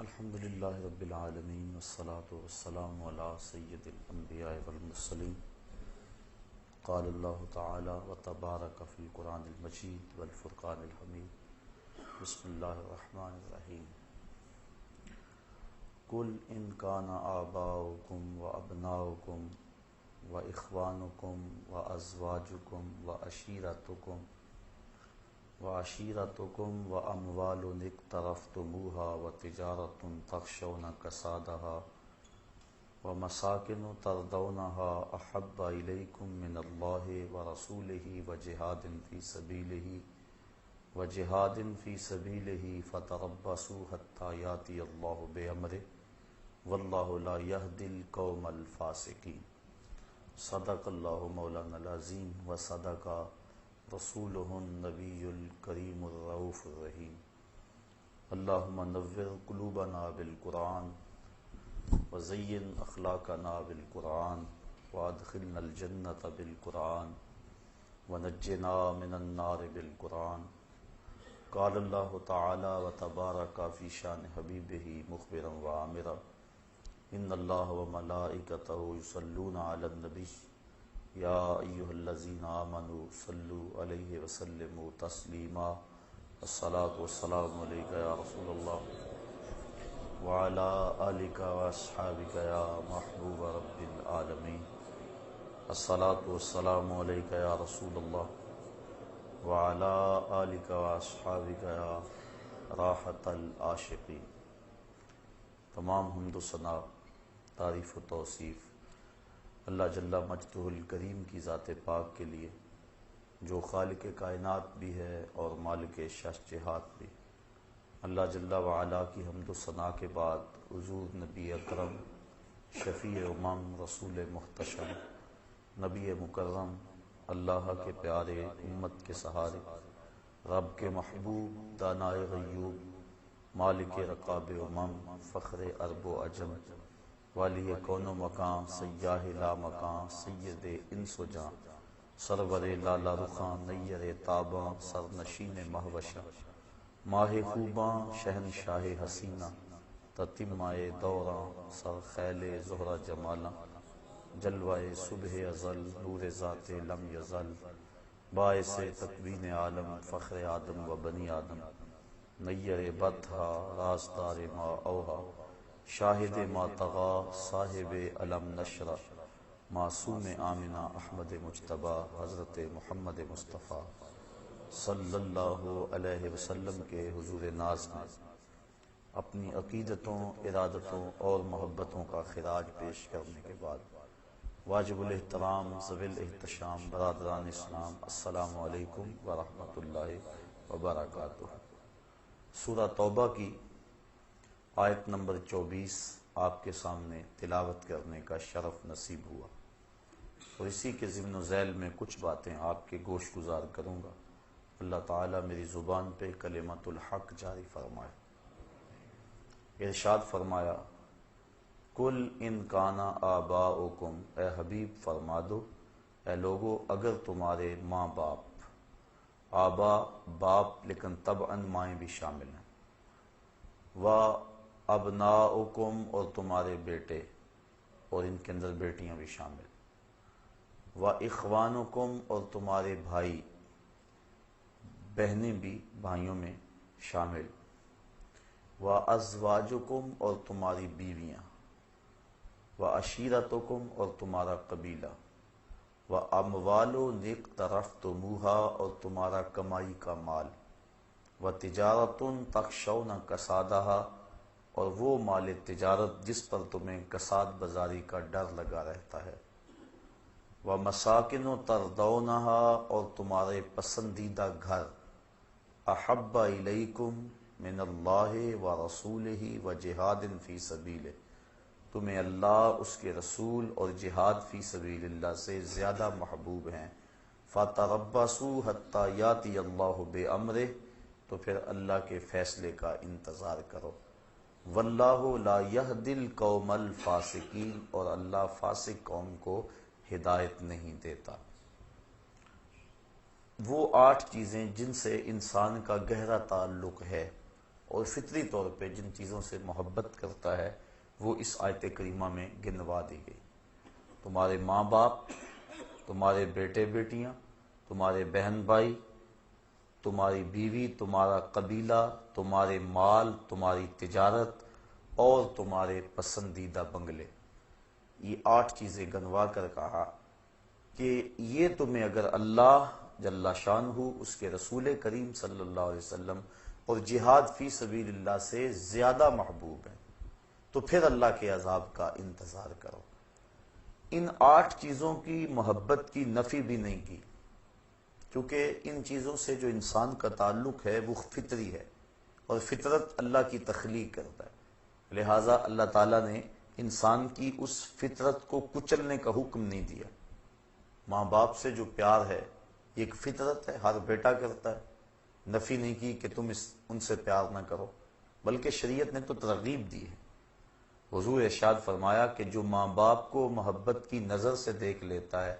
الحمد للہ رب العالمین والصلاة والسلام علی سید الانبیاء والمرسلین قال اللہ تعالی وتبارک فی القرآن المجید والفرقان الحمید بسم اللہ الرحمن الرحیم قل ان کان آباؤکم وابناؤکم واخوانکم وازواجکم وعشیرتکم واموال اقترفتموها وتجارة تخشون کسادها ومساکن ترضونها احب الیکم من اللہ ورسولہ وجہاد فی سبیلہ فتربصوا حتی یاتی اللہ بامرہ واللہ لا یہدی القوم الفاسقین۔ صدق اللہ مولانا العظیم وصدق رسولہ النبی الکریم الرؤوف الرحیم۔ اللہم نور قلوبنا بالقرآن وزین اخلاقنا بالقرآن وادخلنا الجنة بالقرآن ونجنا من النار بالقرآن۔ قال اللہ تعالی وتبارک فی شان حبیبہ مخبرا وعامرا ان اللہ وملائکتہ یصلون علی النبی یا ایہا الذین آمنوا صلوا علیہ وسلموا تسلیما۔ الصلاۃ والسلام علیک یا رسول اللہ وعلی آلک واصحابک یا محبوب رب العالمین۔ الصلاۃ والسلام علیک یا رسول اللہ وعلی آلک واصحابک یا راحت العاشقین۔ تمام حمد و ثنا، تعریف و توصیف اللہ جل مجدہ الکریم کی ذات پاک کے لیے، جو خالق کائنات بھی ہے اور مالک شہجہات بھی۔ اللہ جل وعلا کی حمد و ثنا کے بعد حضور نبی اکرم، شفیع امم، رسول محتشم، نبی مکرم، اللہ کے پیارے، امت کے سہارے، رب کے محبوب، دانائے غیوب، مالک رقاب امم، فخر عرب و عجم، والی کون و مکان، سیاہ لا مکان، سید انس و جان، سرور لالا رخاں، نیر تاباں، سرنشین مہوشاں، ماہ خوباں، شہنشاہ حسینہ، تتمہ دوراں، سر خیل زہرہ جمالاں، جلوہ صبح ازل، نور ذات لم یزل، باعث تکوین عالم، فخر آدم و بنی آدم، نیر بطحا، رازدار ما اوہا، شاہد ما طغا، صاحب علم نشرہ، معصوم آمنہ، احمد مجتبیٰ، حضرت محمد مصطفیٰ صلی اللہ علیہ وسلم کے حضور ناز میں اپنی عقیدتوں، ارادتوں اور محبتوں کا خراج پیش کرنے کے بعد واجب الاحترام، ذوی الاحتشام، برادران اسلام، السلام علیکم ورحمۃ اللہ وبرکاتہ۔ سورہ توبہ کی آیت نمبر 24 آپ کے سامنے تلاوت کرنے کا شرف نصیب ہوا، اور اسی کے ضمن و ذیل میں کچھ باتیں آپ کے گوش گزار کروں گا۔ اللہ تعالیٰ میری زبان پہ کلمت الحق جاری فرمائے۔ ارشاد فرمایا، قل ان کانا آباؤکم، اے حبیب فرما دو، اے لوگو اگر تمہارے ماں باپ، آبا باپ لیکن طبعاً مائیں بھی شامل ہیں، و ابناؤکم اور تمہارے بیٹے، اور ان کے اندر بیٹیاں بھی شامل، و اخوانکم اور تمہارے بھائی، بہنیں بھی بھائیوں میں شامل، و ازواجکم اور تمہاری بیویاں، و عشیرتکم اور تمہارا قبیلہ، و اموال اقترفتموہا اور تمہارا کمائی کا مال، و تجارت تخشون کسادہا اور وہ مال تجارت جس پر تمہیں کساد بازاری کا ڈر لگا رہتا ہے، و مساکن ترضونہا اور تمہارے پسندیدہ گھر، احب الیکم من اللہ و رسولہ و جہاد فی سبیلہ، تمہیں اللہ، اس کے رسول اور جہاد فی سبیل اللہ سے زیادہ محبوب ہیں، فتربصوا حتی یاتی اللہ بامرہ، تو پھر اللہ کے فیصلے کا انتظار کرو، واللہ لا یہدی القوم الفاسقین، اور اللہ فاسق قوم کو ہدایت نہیں دیتا۔ وہ 8 چیزیں جن سے انسان کا گہرا تعلق ہے اور فطری طور پہ جن چیزوں سے محبت کرتا ہے وہ اس آیت کریمہ میں گنوا دی گئی۔ تمہارے ماں باپ، تمہارے بیٹے بیٹیاں، تمہارے بہن بھائی، تمہاری بیوی، تمہارا قبیلہ، تمہارے مال، تمہاری تجارت اور تمہارے پسندیدہ بنگلے، یہ 8 چیزیں گنوا کر کہا کہ یہ تمہیں اگر اللہ جل شانہ، اس کے رسول کریم صلی اللہ علیہ وسلم اور جہاد فی سبیل اللہ سے زیادہ محبوب ہے تو پھر اللہ کے عذاب کا انتظار کرو۔ ان 8 چیزوں کی محبت کی نفی بھی نہیں کی، کیونکہ ان چیزوں سے جو انسان کا تعلق ہے وہ فطری ہے، اور فطرت اللہ کی تخلیق کرتا ہے، لہٰذا اللہ تعالیٰ نے انسان کی اس فطرت کو کچلنے کا حکم نہیں دیا۔ ماں باپ سے جو پیار ہے یہ ایک فطرت ہے، ہر بیٹا کرتا ہے، نفی نہیں کی کہ تم ان سے پیار نہ کرو، بلکہ شریعت نے تو ترغیب دی ہے۔ حضور ارشاد فرمایا کہ جو ماں باپ کو محبت کی نظر سے دیکھ لیتا ہے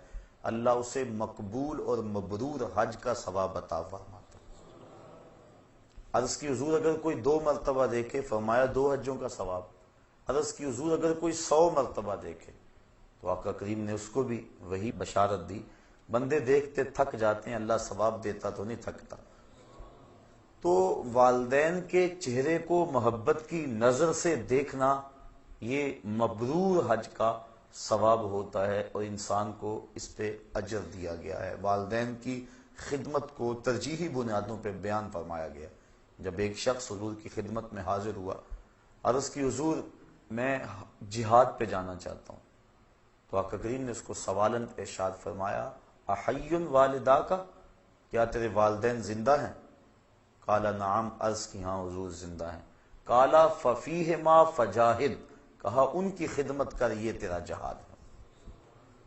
اللہ اسے مقبول اور مبرور حج کا ثواب عطا فرماتا ہے۔ عرض کی حضور اگر کوئی 2 مرتبہ دیکھے، فرمایا 2 حجوں کا ثواب۔ عرض کی حضور اگر کوئی 100 مرتبہ دیکھے، تو آقا کریم نے اس کو بھی وہی بشارت دی، بندے دیکھتے تھک جاتے ہیں، اللہ ثواب دیتا تو نہیں تھکتا۔ تو والدین کے چہرے کو محبت کی نظر سے دیکھنا یہ مبرور حج کا ثواب ہوتا ہے، اور انسان کو اس پہ اجر دیا گیا ہے۔ والدین کی خدمت کو ترجیحی بنیادوں پہ بیان فرمایا گیا۔ جب ایک شخص حضور کی خدمت میں حاضر ہوا، عرض کی حضور میں جہاد پہ جانا چاہتا ہوں، تو آقا کریم نے اس کو سوالن ارشاد فرمایا، احی والدا کا، کیا تیرے والدین زندہ ہیں؟ قال نعم، عرض کی ہاں حضور زندہ ہیں۔ قال ففیہما فجاہد، کہا ان کی خدمت کر، یہ تیرا جہاد ہے۔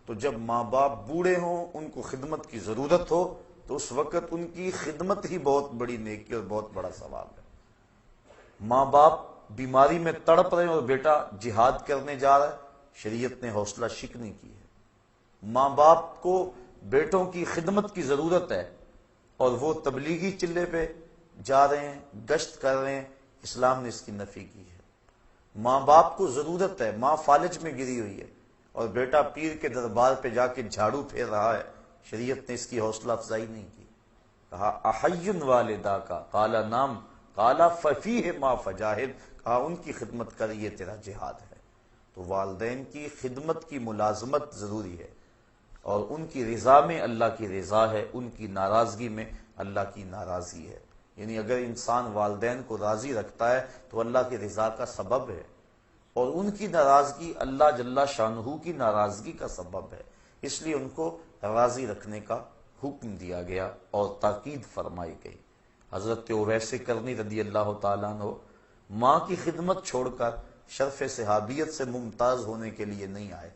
تو جب ماں باپ بوڑھے ہوں، ان کو خدمت کی ضرورت ہو، تو اس وقت ان کی خدمت ہی بہت بڑی نیکی اور بہت بڑا ثواب ہے۔ ماں باپ بیماری میں تڑپ رہے ہیں اور بیٹا جہاد کرنے جا رہا ہے، شریعت نے حوصلہ شکنی کی ہے۔ ماں باپ کو بیٹوں کی خدمت کی ضرورت ہے اور وہ تبلیغی چلے پہ جا رہے ہیں، گشت کر رہے ہیں، اسلام نے اس کی نفی کی ہے۔ ماں باپ کو ضرورت ہے، ماں فالج میں گری ہوئی ہے اور بیٹا پیر کے دربار پہ جا کے جھاڑو پھیر رہا ہے، شریعت نے اس کی حوصلہ افزائی نہیں کی۔ کہا احی والدا کا، قال نام، قال ففیہما فجاہد، کہا ان کی خدمت کر، یہ تیرا جہاد ہے۔ تو والدین کی خدمت کی ملازمت ضروری ہے، اور ان کی رضا میں اللہ کی رضا ہے، ان کی ناراضگی میں اللہ کی ناراضی ہے۔ یعنی اگر انسان والدین کو راضی رکھتا ہے تو اللہ کی رضا کا سبب ہے، اور ان کی ناراضگی اللہ جل شانہ کی ناراضگی کا سبب ہے، اس لیے ان کو راضی رکھنے کا حکم دیا گیا اور تاکید فرمائی گئی۔ حضرت اویس کرنی رضی اللہ تعالیٰ عنہ ماں کی خدمت چھوڑ کر شرف صحابیت سے ممتاز ہونے کے لیے نہیں آئے،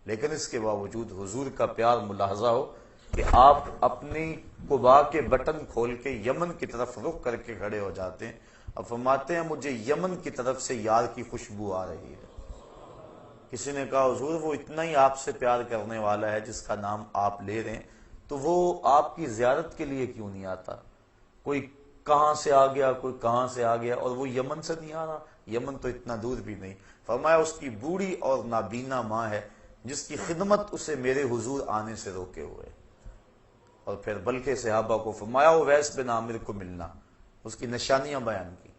لیکن اس کے باوجود حضور کا پیار ملاحظہ ہو کہ آپ اپنی قبا کے بٹن کھول کے یمن کی طرف رخ کر کے کھڑے ہو جاتے ہیں، اب فرماتے ہیں مجھے یمن کی طرف سے یار کی خوشبو آ رہی ہے۔ کسی نے کہا حضور وہ اتنا ہی آپ سے پیار کرنے والا ہے جس کا نام آپ لے رہے ہیں، تو وہ آپ کی زیارت کے لیے کیوں نہیں آتا؟ کوئی کہاں سے آ گیا، کوئی کہاں سے آ گیا، اور وہ یمن سے نہیں آ رہا، یمن تو اتنا دور بھی نہیں۔ فرمایا اس کی بوڑھی اور نابینا ماں ہے جس کی خدمت اسے میرے حضور آنے سے روکے ہوئے، اور پھر بلکہ صحابہ کو فرمایا اویس بن عامر کو ملنا، اس کی نشانیاں بیان کی،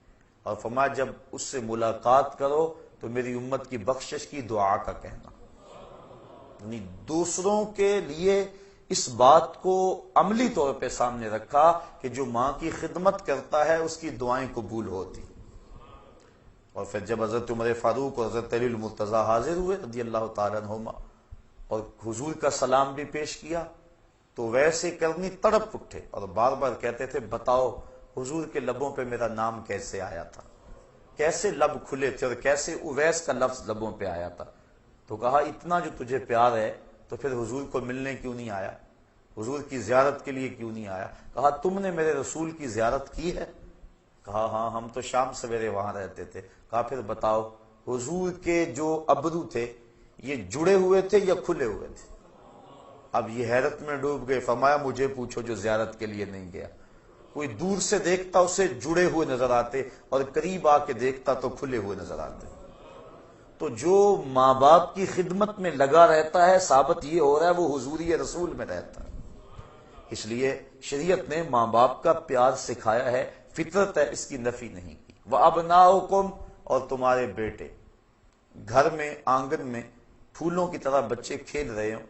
اور فرمایا جب اس سے ملاقات کرو تو میری امت کی بخشش کی دعا کا کہنا۔ یعنی دوسروں کے لیے اس بات کو عملی طور پہ سامنے رکھا کہ جو ماں کی خدمت کرتا ہے اس کی دعائیں قبول ہوتی۔ اور پھر جب حضرت عمر فاروق اور حضرت علی المرتضیٰ حاضر ہوئے رضی اللہ تعالیٰ عنہما اور حضور کا سلام بھی پیش کیا، تو ویسے کرنی تڑپ اٹھے اور بار بار کہتے تھے بتاؤ حضور کے لبوں پہ میرا نام کیسے آیا تھا، کیسے لب کھلے تھے اور کیسے اویس کا لفظ لبوں پہ آیا تھا۔ تو کہا اتنا جو تجھے پیار ہے تو پھر حضور کو ملنے کیوں نہیں آیا، حضور کی زیارت کے لیے کیوں نہیں آیا؟ کہا تم نے میرے رسول کی زیارت کی ہے؟ کہا ہاں ہم تو شام سویرے وہاں رہتے تھے۔ کہا پھر بتاؤ حضور کے جو ابرو تھے یہ جڑے ہوئے تھے یا کھلے ہوئے تھے؟ اب یہ حیرت میں ڈوب گئے، فرمایا مجھے پوچھو جو زیارت کے لیے نہیں گیا۔ کوئی دور سے دیکھتا اسے جڑے ہوئے نظر آتے اور قریب آ کے دیکھتا تو کھلے ہوئے نظر آتے۔ تو جو ماں باپ کی خدمت میں لگا رہتا ہے ثابت یہ ہو رہا ہے وہ حضوری رسول میں رہتا ہے۔ اس لیے شریعت نے ماں باپ کا پیار سکھایا ہے، فطرت ہے، اس کی نفی نہیں کی۔ وَأَبْنَاؤُكُمْ، اور تمہارے بیٹے، گھر میں آنگن میں پھولوں کی طرح بچے کھیل رہے ہوں،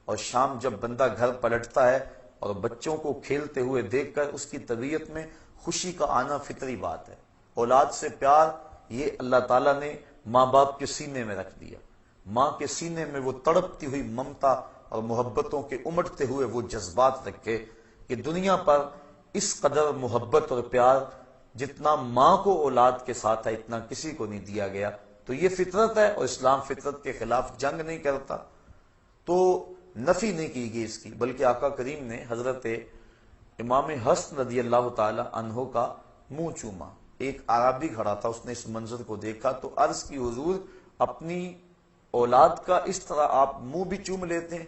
اور شام جب بندہ گھر پلٹتا ہے اور بچوں کو کھیلتے ہوئے دیکھ کر اس کی طبیعت میں خوشی کا آنا فطری بات ہے۔ اولاد سے پیار یہ اللہ تعالیٰ نے ماں باپ کے سینے میں رکھ دیا۔ ماں کے سینے میں وہ تڑپتی ہوئی ممتا اور محبتوں کے امٹتے ہوئے وہ جذبات رکھے کہ دنیا پر اس قدر محبت اور پیار جتنا ماں کو اولاد کے ساتھ ہے اتنا کسی کو نہیں دیا گیا۔ تو یہ فطرت ہے، اور اسلام فطرت کے خلاف جنگ نہیں کرتا، تو نفی نہیں کی گئی اس کی، بلکہ آقا کریم نے حضرت امام حسن رضی اللہ تعالی عنہ کا منہ چوما۔ ایک عربی کھڑا تھا، اس نے اس منظر کو دیکھا تو عرض کی حضور اپنی اولاد کا اس طرح آپ منہ بھی چوم لیتے ہیں؟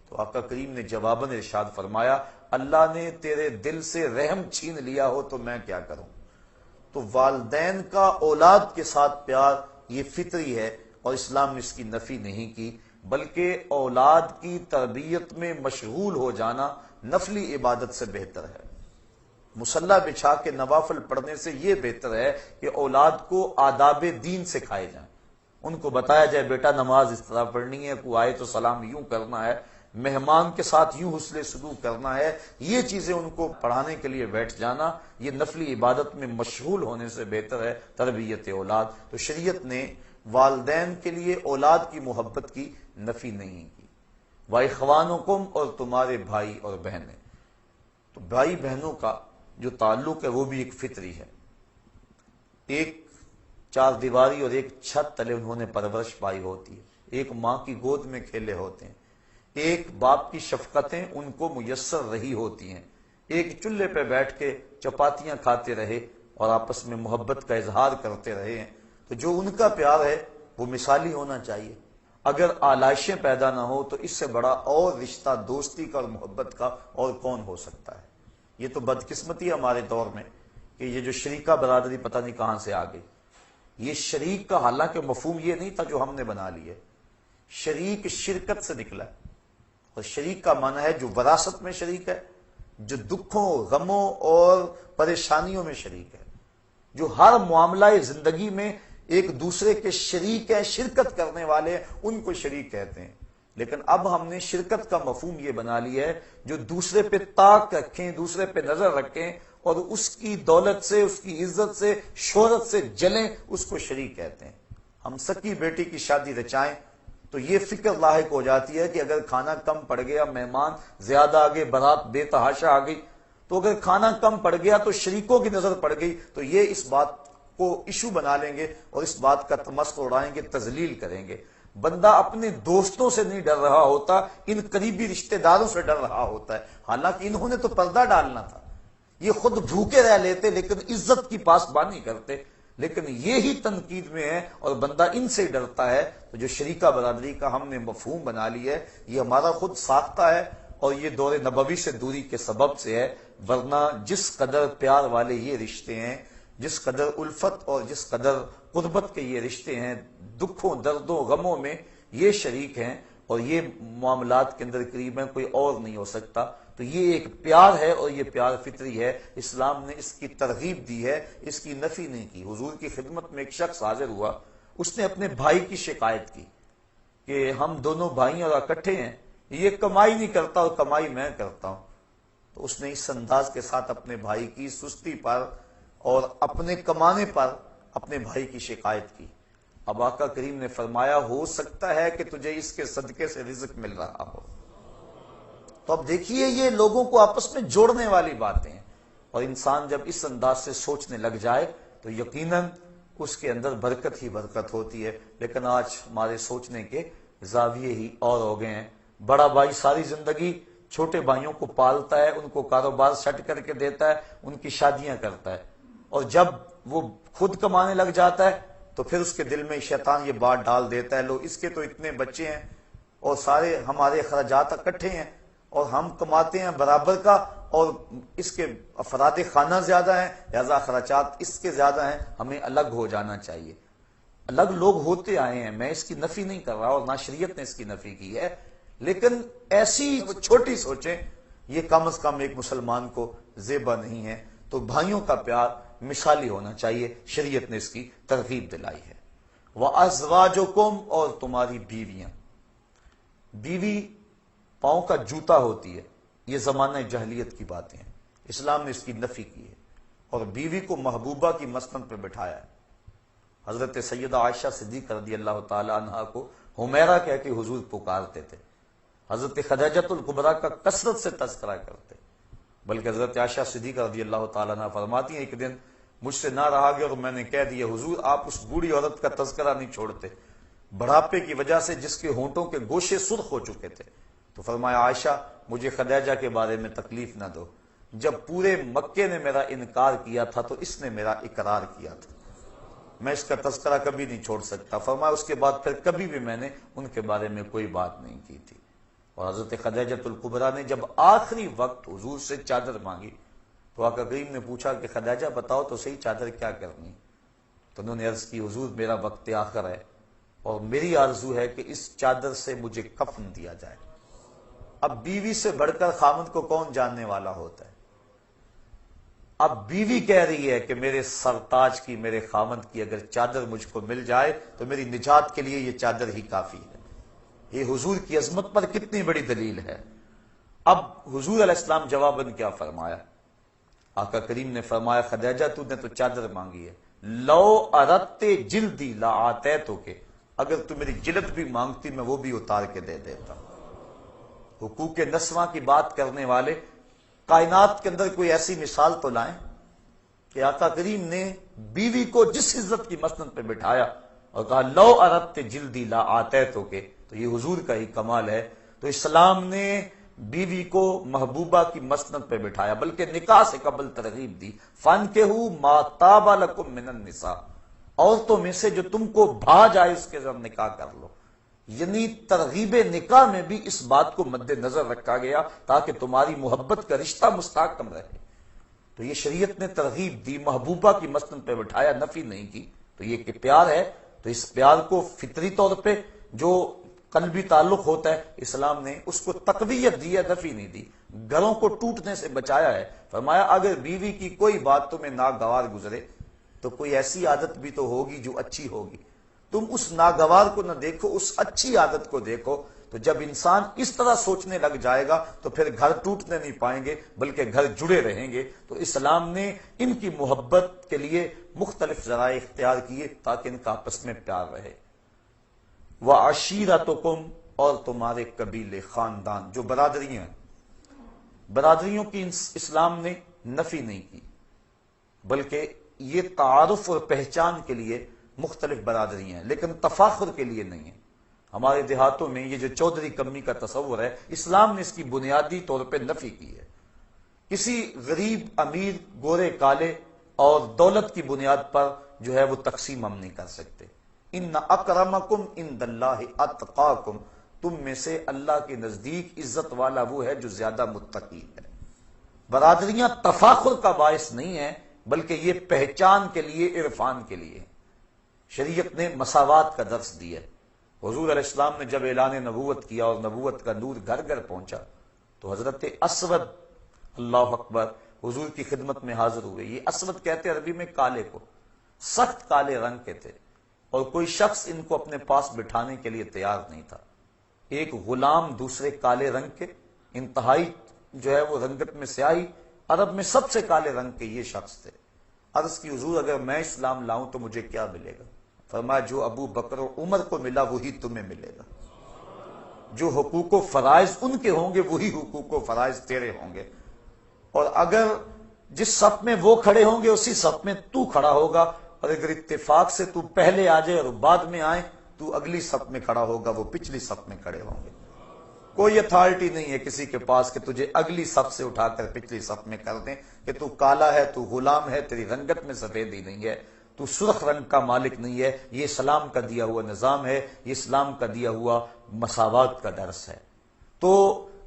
تو آقا کریم نے جواباً ارشاد فرمایا، اللہ نے تیرے دل سے رحم چھین لیا ہو تو میں کیا کروں۔ تو والدین کا اولاد کے ساتھ پیار یہ فطری ہے، اور اسلام نے اس کی نفی نہیں کی، بلکہ اولاد کی تربیت میں مشغول ہو جانا نفلی عبادت سے بہتر ہے۔ مصلی بچھا کے نوافل پڑھنے سے یہ بہتر ہے کہ اولاد کو آداب دین سکھائے جائیں، ان کو بتایا جائے بیٹا نماز اس طرح پڑھنی ہے، کوئی آئے تو سلام یوں کرنا ہے، مہمان کے ساتھ یوں حسن سلوک کرنا ہے، یہ چیزیں ان کو پڑھانے کے لیے بیٹھ جانا یہ نفلی عبادت میں مشغول ہونے سے بہتر ہے تربیت اولاد۔ تو شریعت نے والدین کے لیے اولاد کی محبت کی نفی نہیں کی۔ وَإِخْوَانُكُمْ، اور تمہارے بھائی اور بہنیں۔ تو بھائی بہنوں کا جو تعلق ہے وہ بھی ایک فطری ہے، ایک چار دیواری اور ایک چھت تلے انہوں نے پرورش پائی ہوتی ہے، ایک ماں کی گود میں کھیلے ہوتے ہیں، ایک باپ کی شفقتیں ان کو میسر رہی ہوتی ہیں، ایک چولہے پہ بیٹھ کے چپاتیاں کھاتے رہے اور آپس میں محبت کا اظہار کرتے رہے ہیں۔ تو جو ان کا پیار ہے وہ مثالی ہونا چاہیے۔ اگر آلائشیں پیدا نہ ہو تو اس سے بڑا اور رشتہ دوستی کا اور محبت کا اور کون ہو سکتا ہے۔ یہ تو بدقسمتی ہے ہمارے دور میں کہ یہ جو شریکہ برادری پتہ نہیں کہاں سے آ گئی۔ یہ شریک کا حالانکہ مفہوم یہ نہیں تھا جو ہم نے بنا لی ہے، شریک شرکت سے نکلا ہے، اور شریک کا معنی ہے جو وراثت میں شریک ہے، جو دکھوں غموں اور پریشانیوں میں شریک ہے، جو ہر معاملہ زندگی میں ایک دوسرے کے شریک ہیں، شرکت کرنے والے ہیں، ان کو شریک کہتے ہیں۔ لیکن اب ہم نے شرکت کا مفہوم یہ بنا لیا ہے جو دوسرے پہ طاق رکھیں، دوسرے پہ نظر رکھیں اور اس کی دولت سے، اس کی عزت سے، شہرت سے جلیں، اس کو شریک کہتے ہیں۔ ہم سکی بیٹی کی شادی رچائیں تو یہ فکر لاحق ہو جاتی ہے کہ اگر کھانا کم پڑ گیا، مہمان زیادہ آ گئے، بارات بے تحاشا آ گئی، تو اگر کھانا کم پڑ گیا تو شریکوں کی نظر پڑ گئی تو یہ اس بات کو ایشو بنا لیں گے اور اس بات کا تمسخر اڑائیں گے، تذلیل کریں گے۔ بندہ اپنے دوستوں سے نہیں ڈر رہا ہوتا، ان قریبی رشتہ داروں سے ڈر رہا ہوتا ہے، حالانکہ انہوں نے تو پردہ ڈالنا تھا، یہ خود بھوکے رہ لیتے لیکن عزت کی پاسبانی کرتے، لیکن یہی تنقید میں ہے اور بندہ ان سے ڈرتا ہے۔ تو جو شریکہ برادری کا ہم نے مفہوم بنا لی ہے یہ ہمارا خود ساختہ ہے، اور یہ دور نبوی سے دوری کے سبب سے ہے، ورنہ جس قدر پیار والے یہ رشتے ہیں، جس قدر الفت اور جس قدر قربت کے یہ رشتے ہیں، دکھوں دردوں غموں میں یہ شریک ہیں اور یہ معاملات کے اندر قریب ہیں، کوئی اور نہیں ہو سکتا۔ تو یہ ایک پیار ہے اور یہ پیار فطری ہے، اسلام نے اس کی ترغیب دی ہے، اس کی نفی نہیں کی۔ حضور کی خدمت میں ایک شخص حاضر ہوا، اس نے اپنے بھائی کی شکایت کی کہ ہم دونوں بھائی اور اکٹھے ہیں، یہ کمائی نہیں کرتا اور کمائی میں کرتا ہوں۔ تو اس نے اس انداز کے ساتھ اپنے بھائی کی سستی پر اور اپنے کمانے پر اپنے بھائی کی شکایت کی۔ اب آقا کریم نے فرمایا ہو سکتا ہے کہ تجھے اس کے صدقے سے رزق مل رہا ہو۔ تو اب دیکھیے یہ لوگوں کو آپس میں جوڑنے والی باتیں ہیں، اور انسان جب اس انداز سے سوچنے لگ جائے تو یقیناً اس کے اندر برکت ہی برکت ہوتی ہے۔ لیکن آج ہمارے سوچنے کے زاویے ہی اور ہو گئے ہیں۔ بڑا بھائی ساری زندگی چھوٹے بھائیوں کو پالتا ہے، ان کو کاروبار سیٹ کر کے دیتا ہے، ان کی شادیاں کرتا ہے، اور جب وہ خود کمانے لگ جاتا ہے تو پھر اس کے دل میں شیطان یہ بات ڈال دیتا ہے، لو اس کے تو اتنے بچے ہیں اور سارے ہمارے اخراجات اکٹھے ہیں، اور ہم کماتے ہیں برابر کا، اور اس کے افراد خانہ زیادہ ہیں، لہذا خرچات اس کے زیادہ ہیں، ہمیں الگ ہو جانا چاہیے۔ الگ لوگ ہوتے آئے ہیں، میں اس کی نفی نہیں کر رہا اور نہ شریعت نے اس کی نفی کی ہے، لیکن ایسی چھوٹی سوچیں یہ کم از کم ایک مسلمان کو زیبا نہیں ہے۔ تو بھائیوں کا پیار مثالی ہونا چاہیے، شریعت نے اس کی ترغیب دلائی ہے۔ وَأَزْوَاجُكُمْ، اور تمہاری بیویاں۔ بیوی پاؤں کا جوتا ہوتی ہے، یہ زمانہ جاہلیت کی باتیں ہیں، اسلام نے اس کی نفی کی ہے، اور بیوی کو محبوبہ کی مسند پہ بٹھایا ہے۔ حضرت سیدہ عائشہ صدیقہ رضی اللہ تعالی عنہا کو حمیرہ کہہ کے حضور پکارتے تھے، حضرت خدیجۃ الکبریٰ کا کثرت سے تذکرہ کرتے، بلکہ حضرت عائشہ صدیقہ رضی اللہ تعالی عنہا فرماتی ہیں ایک دن مجھ سے نہ رہا گیا اور میں نے کہہ دیا حضور آپ اس بوڑھی عورت کا تذکرہ نہیں چھوڑتے، بڑھاپے کی وجہ سے جس کے ہونٹوں کے گوشے سرخ ہو چکے تھے۔ تو فرمایا عائشہ مجھے خدیجہ کے بارے میں تکلیف نہ دو، جب پورے مکے نے میرا انکار کیا تھا تو اس نے میرا اقرار کیا تھا، میں اس کا تذکرہ کبھی نہیں چھوڑ سکتا۔ فرمایا اس کے بعد پھر کبھی بھی میں نے ان کے بارے میں کوئی بات نہیں کی تھی۔ اور حضرت خدیجۃ الکبریٰ نے جب آخری وقت حضور سے چادر مانگی تو آقا کریم نے پوچھا کہ خدیجہ بتاؤ تو صحیح چادر کیا کرنی؟ تو انہوں نے عرض کی حضور میرا وقت آخر ہے اور میری آرزو ہے کہ اس چادر سے مجھے کفن دیا جائے۔ اب بیوی سے بڑھ کر خامد کو کون جاننے والا ہوتا ہے؟ اب بیوی کہہ رہی ہے کہ میرے سرتاج کی، میرے خامد کی اگر چادر مجھ کو مل جائے تو میری نجات کے لیے یہ چادر ہی کافی ہے۔ یہ حضور کی عظمت پر کتنی بڑی دلیل ہے۔ اب حضور علیہ السلام جواباً کیا فرمایا؟ آقا کریم نے فرمایا خدیجہ تو نے تو چادر مانگی ہے، لو اردت جلدی لا آتیتک، اگر تو میری جلد بھی مانگتی میں وہ بھی اتار کے دے دیتا۔ حقوق نسواں کی بات کرنے والے کائنات کے اندر کوئی ایسی مثال تو لائیں کہ آقا کریم نے بیوی کو جس عزت کی مسند پہ بٹھایا اور کہا لو اردت جلدی لا آتیتک، تو یہ حضور کا ہی کمال ہے۔ تو اسلام نے بیوی کو محبوبہ کی مسند پہ بٹھایا، بلکہ نکاح سے قبل ترغیب دی، فانکحوا ما طاب لکم من النساء، عورتوں میں سے جو تم کو بھا جائے اس کے ساتھ نکاح کر لو۔ یعنی ترغیب نکاح میں بھی اس بات کو مد نظر رکھا گیا تاکہ تمہاری محبت کا رشتہ مستحکم رہے۔ تو یہ شریعت نے ترغیب دی، محبوبہ کی مسند پہ بٹھایا، نفی نہیں کی۔ تو یہ کہ پیار ہے، تو اس پیار کو فطری طور پہ جو قلبی تعلق ہوتا ہے اسلام نے اس کو تقویت دی ہے، نفی نہیں دی، گھروں کو ٹوٹنے سے بچایا ہے۔ فرمایا اگر بیوی کی کوئی بات تمہیں ناگوار گزرے تو کوئی ایسی عادت بھی تو ہوگی جو اچھی ہوگی، تم اس ناگوار کو نہ دیکھو، اس اچھی عادت کو دیکھو۔ تو جب انسان اس طرح سوچنے لگ جائے گا تو پھر گھر ٹوٹنے نہیں پائیں گے بلکہ گھر جڑے رہیں گے۔ تو اسلام نے ان کی محبت کے لیے مختلف ذرائع اختیار کیے تاکہ ان کا آپس میں پیار رہے۔ وَعَشِيرَتُكُمْ، اور تمہارے قبیلے، خاندان، جو برادریاں ہیں، برادریوں کی اسلام نے نفی نہیں کی، بلکہ یہ تعارف اور پہچان کے لیے مختلف برادریاں ہیں، لیکن تفاخر کے لیے نہیں ہیں۔ ہمارے دیہاتوں میں یہ جو چودھری کمی کا تصور ہے، اسلام نے اس کی بنیادی طور پہ نفی کی ہے۔ کسی غریب، امیر، گورے، کالے اور دولت کی بنیاد پر جو ہے وہ تقسیم ہم نہیں کر سکتے۔ ان اکرمکم عند اللہ اتقاکم، تم میں سے اللہ کے نزدیک عزت والا وہ ہے جو زیادہ متقی ہے۔ برادریاں تفاخر کا باعث نہیں ہیں بلکہ یہ پہچان کے لیے، عرفان کے لیے۔ شریعت نے مساوات کا درس دیا۔ حضور علیہ السلام نے جب اعلان نبوت کیا اور نبوت کا نور گھر گھر پہنچا تو حضرت اسود، اللہ اکبر، حضور کی خدمت میں حاضر ہوئے۔ یہ اسود کہتے عربی میں کالے کو، سخت کالے رنگ کے تھے، اور کوئی شخص ان کو اپنے پاس بٹھانے کے لیے تیار نہیں تھا۔ ایک غلام دوسرے کالے رنگ کے، انتہائی جو ہے وہ رنگت میں سیاہی، عرب میں سب سے کالے رنگ کے یہ شخص تھے۔ عرض کی حضور اگر میں اسلام لاؤں تو مجھے کیا ملے گا؟ فرمایا جو ابو بکر و عمر کو ملا وہی تمہیں ملے گا، جو حقوق و فرائض ان کے ہوں گے وہی حقوق و فرائض تیرے ہوں گے، اور اگر جس صف میں وہ کھڑے ہوں گے اسی صف میں تو کھڑا ہوگا، اور اگر اتفاق سے تو پہلے آ جائے اور بعد میں آئے تو اگلی صف میں کھڑا ہوگا، وہ پچھلی صف میں کھڑے ہوں گے۔ کوئی اتھارٹی نہیں ہے کسی کے پاس کہ تجھے اگلی صف سے اٹھا کر پچھلی صف میں کر دیں کہ تو کالا ہے، تو غلام ہے، تیری رنگت میں سفیدی نہیں ہے، تو سرخ رنگ کا مالک نہیں ہے۔ یہ اسلام کا دیا ہوا نظام ہے، یہ اسلام کا دیا ہوا مساوات کا درس ہے۔ تو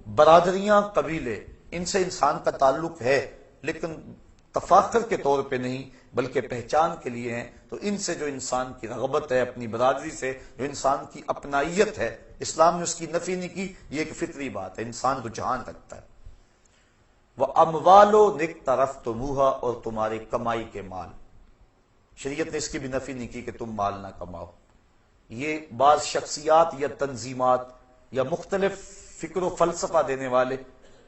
برادریاں، قبیلے، ان سے انسان کا تعلق ہے لیکن تفاخر کے طور پہ نہیں بلکہ پہچان کے لیے ہیں، تو ان سے جو انسان کی رغبت ہے، اپنی برادری سے جو انسان کی اپنائیت ہے، اسلام نے اس کی نفی نہیں کی، یہ ایک فطری بات ہے، انسان رجحان رکھتا ہے۔ وَأَمْوَالُ اقْتَرَفْتُمُوهَا، اور تمہاری کمائی کے مال، شریعت نے اس کی بھی نفی نہیں کی کہ تم مال نہ کماؤ۔ یہ بعض شخصیات یا تنظیمات یا مختلف فکر و فلسفہ دینے والے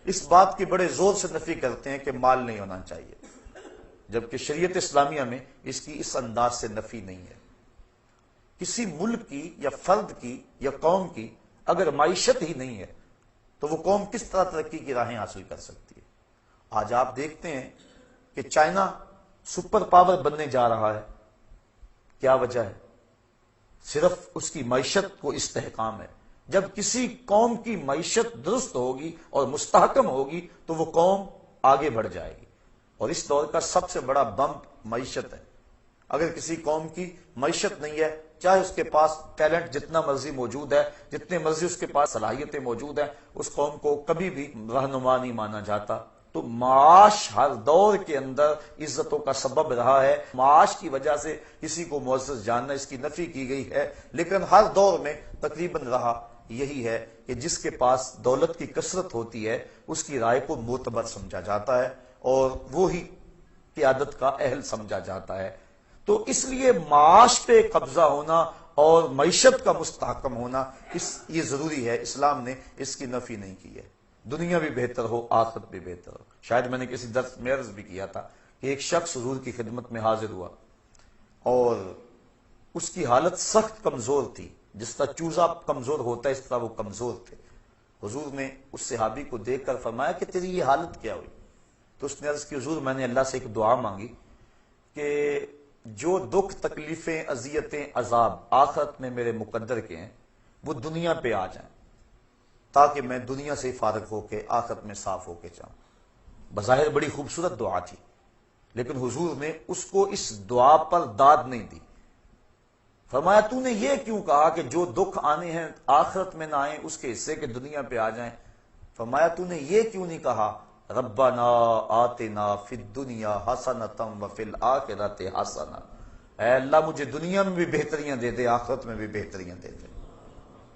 اس بات کی بڑے زور سے نفی کرتے ہیں کہ مال نہیں ہونا چاہیے، جبکہ شریعت اسلامیہ میں اس کی اس انداز سے نفی نہیں ہے۔ کسی ملک کی یا فرد کی یا قوم کی اگر معیشت ہی نہیں ہے تو وہ قوم کس طرح ترقی کی راہیں حاصل کر سکتی ہے؟ آج آپ دیکھتے ہیں کہ چائنا سپر پاور بننے جا رہا ہے، کیا وجہ ہے؟ صرف اس کی معیشت کو استحکام ہے۔ جب کسی قوم کی معیشت درست ہوگی اور مستحکم ہوگی تو وہ قوم آگے بڑھ جائے گی، اور اس دور کا سب سے بڑا بمپ معیشت ہے۔ اگر کسی قوم کی معیشت نہیں ہے، چاہے اس کے پاس ٹیلنٹ جتنا مرضی موجود ہے، جتنے مرضی اس کے پاس صلاحیتیں موجود ہیں، اس قوم کو کبھی بھی رہنما نہیں مانا جاتا۔ تو معاش ہر دور کے اندر عزتوں کا سبب رہا ہے، معاش کی وجہ سے کسی کو معزز جاننا، اس کی نفی کی گئی ہے، لیکن ہر دور میں تقریباً رہا یہی ہے کہ جس کے پاس دولت کی کثرت ہوتی ہے اس کی رائے کو معتبر سمجھا جاتا ہے اور وہی قیادت کا اہل سمجھا جاتا ہے۔ تو اس لیے معاش پہ قبضہ ہونا اور معیشت کا مستحکم ہونا یہ ضروری ہے، اسلام نے اس کی نفی نہیں کی ہے۔ دنیا بھی بہتر ہو، آخرت بھی بہتر ہو۔ شاید میں نے کسی درس میں عرض بھی کیا تھا کہ ایک شخص حضور کی خدمت میں حاضر ہوا اور اس کی حالت سخت کمزور تھی، جس طرح چوزا کمزور ہوتا ہے اس طرح وہ کمزور تھے۔ حضور نے اس صحابی کو دیکھ کر فرمایا کہ تیری یہ حالت کیا ہوئی؟ تو اس نے عرض کی حضور میں نے اللہ سے ایک دعا مانگی کہ جو دکھ، تکلیفیں، اذیتیں، عذاب آخرت میں میرے مقدر کے ہیں وہ دنیا پہ آ جائیں تاکہ میں دنیا سے فارغ ہو کے آخرت میں صاف ہو کے جاؤں۔ بظاہر بڑی خوبصورت دعا تھی، لیکن حضور نے اس کو اس دعا پر داد نہیں دی۔ فرمایا تو نے یہ کیوں کہا کہ جو دکھ آنے ہیں آخرت میں نہ آئیں اس کے حصے کے دنیا پہ آ جائیں؟ فرمایا تو نے یہ کیوں نہیں کہا ربنا آتنا فی الدنیا حسنۃ وفی الآخرۃ حسنۃ، اے اللہ مجھے دنیا میں بھی بہتریاں دے دے، آخرت میں بھی بہتریاں دے دے۔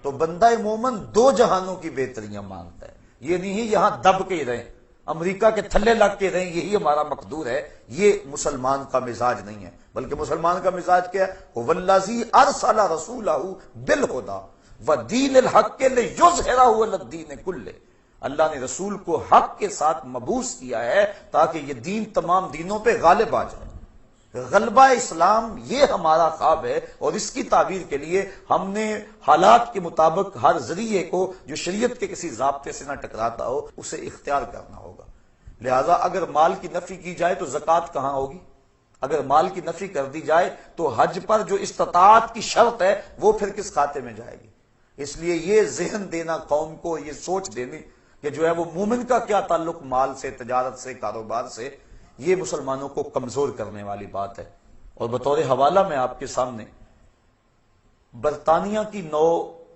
تو بندہ مومن دو جہانوں کی بہتریاں مانگتا ہے، یہ نہیں یہاں دب کے ہی رہیں، امریکہ کے تھلے لگ کے رہیں یہی ہمارا مقدور ہے، یہ مسلمان کا مزاج نہیں ہے۔ بلکہ مسلمان کا مزاج کیا ہے؟ وَالَّذِي أَرْسَلَ رَسُولَهُ بِالْهُدَى وَدِينِ الْحَقِّ لِيُظْهِرَهُ عَلَى الدِّينِ كُلِّهِ، اللہ نے رسول کو حق کے ساتھ مبعوث کیا ہے تاکہ یہ دین تمام دینوں پہ غالب آ جائے۔ غلبہ اسلام یہ ہمارا خواب ہے، اور اس کی تعبیر کے لیے ہم نے حالات کے مطابق ہر ذریعے کو جو شریعت کے کسی ضابطے سے نہ ٹکراتا ہو اسے اختیار کرنا ہوگا۔ لہذا اگر مال کی نفی کی جائے تو زکوٰۃ کہاں ہوگی؟ اگر مال کی نفی کر دی جائے تو حج پر جو استطاعت کی شرط ہے وہ پھر کس کھاتے میں جائے گی؟ اس لیے یہ ذہن دینا قوم کو، یہ سوچ دینی کہ جو ہے وہ مومن کا کیا تعلق مال سے، تجارت سے، کاروبار سے، یہ مسلمانوں کو کمزور کرنے والی بات ہے۔ اور بطور حوالہ میں آپ کے سامنے برطانیہ کی نو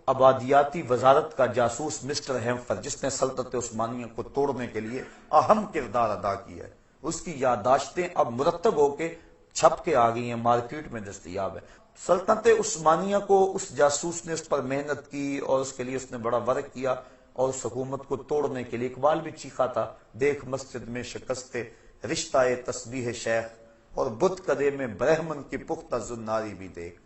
آبادیاتی وزارت کا جاسوس مسٹر ہیمفر، جس نے سلطنت عثمانیہ کو توڑنے کے لیے اہم کردار ادا کیا ہے، اس کی یادداشتیں اب مرتب ہو کے چھپ کے آ گئی ہیں، مارکیٹ میں دستیاب ہے۔ سلطنت عثمانیہ کو اس جاسوس نے اس پر محنت کی اور اس کے لیے اس نے بڑا ورک کیا، اور اس حکومت کو توڑنے کے لیے اقبال بھی چیخا تھا، دیکھ مسجد میں شکست رشتہ تسبیح شیخ، اور بت کدے میں برہمن کی پختہ زناری بھی دیکھ،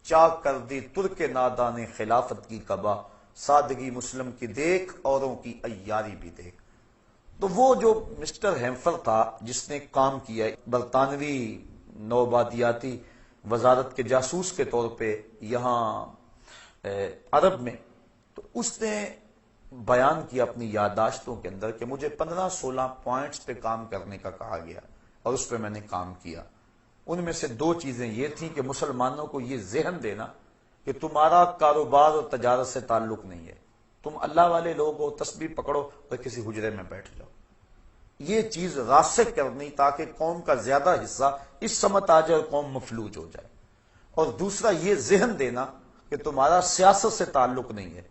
چاک کر دی ترک نادان خلافت کی قبا، سادگی مسلم کی دیکھ اوروں کی عیاری بھی دیکھ۔ تو وہ جو مسٹر ہیمفر تھا جس نے کام کیا برطانوی نوآبادیاتی وزارت کے جاسوس کے طور پہ یہاں عرب میں، تو اس نے بیان کیا اپنی یادداشتوں کے اندر کہ مجھے 15-16 پوائنٹس پہ کام کرنے کا کہا گیا اور اس پہ میں نے کام کیا۔ ان میں سے دو چیزیں یہ تھیں کہ مسلمانوں کو یہ ذہن دینا کہ تمہارا کاروبار اور تجارت سے تعلق نہیں ہے، تم اللہ والے لوگ ہو، تسبیح پکڑو اور کسی حجرے میں بیٹھ جاؤ، یہ چیز راسخ کرنی تاکہ قوم کا زیادہ حصہ اس سمت آ جائے اور قوم مفلوج ہو جائے۔ اور دوسرا یہ ذہن دینا کہ تمہارا سیاست سے تعلق نہیں ہے،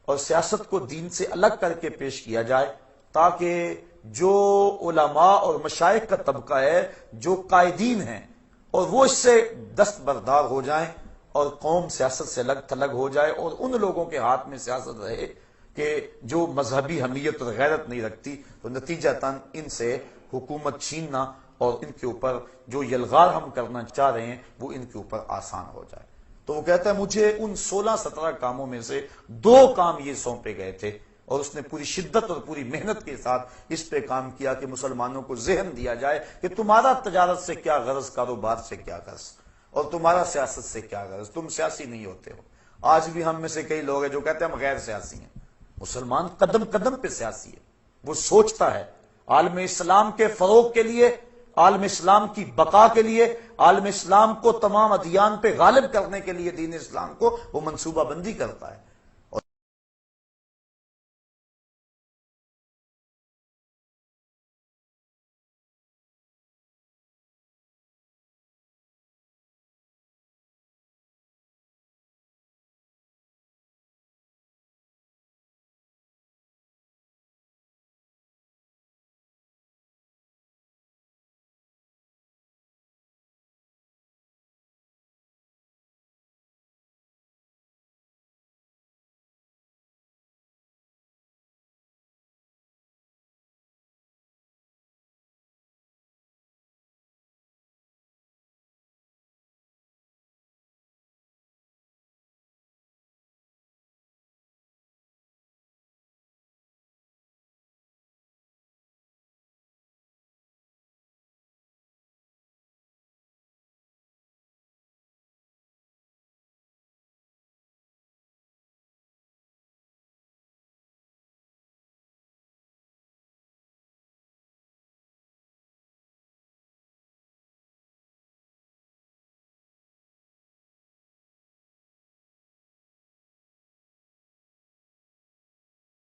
اور سیاست کو دین سے الگ کر کے پیش کیا جائے، تاکہ جو علماء اور مشائخ کا طبقہ ہے، جو قائدین ہیں، اور وہ اس سے دستبردار ہو جائیں اور قوم سیاست سے الگ تھلگ ہو جائے، اور ان لوگوں کے ہاتھ میں سیاست رہے کہ جو مذہبی حمیت اور غیرت نہیں رکھتی، تو نتیجتاً ان سے حکومت چھیننا اور ان کے اوپر جو یلغار ہم کرنا چاہ رہے ہیں وہ ان کے اوپر آسان ہو جائے۔ تو وہ کہتا ہے مجھے ان 16-17 کاموں میں سے 2 کام یہ سونپے گئے تھے، اور اس نے پوری شدت اور پوری محنت کے ساتھ اس پہ کام کیا کہ مسلمانوں کو ذہن دیا جائے کہ تمہارا تجارت سے کیا غرض، کاروبار سے کیا غرض، اور تمہارا سیاست سے کیا غرض، تم سیاسی نہیں ہوتے ہو۔ آج بھی ہم میں سے کئی لوگ ہیں جو کہتے ہیں ہم غیر سیاسی ہیں۔ مسلمان قدم قدم پہ سیاسی ہے، وہ سوچتا ہے عالم اسلام کے فروغ کے لیے، عالم اسلام کی بقا کے لیے، عالم اسلام کو تمام ادیان پہ غالب کرنے کے لیے، دین اسلام کو وہ منصوبہ بندی کرتا ہے۔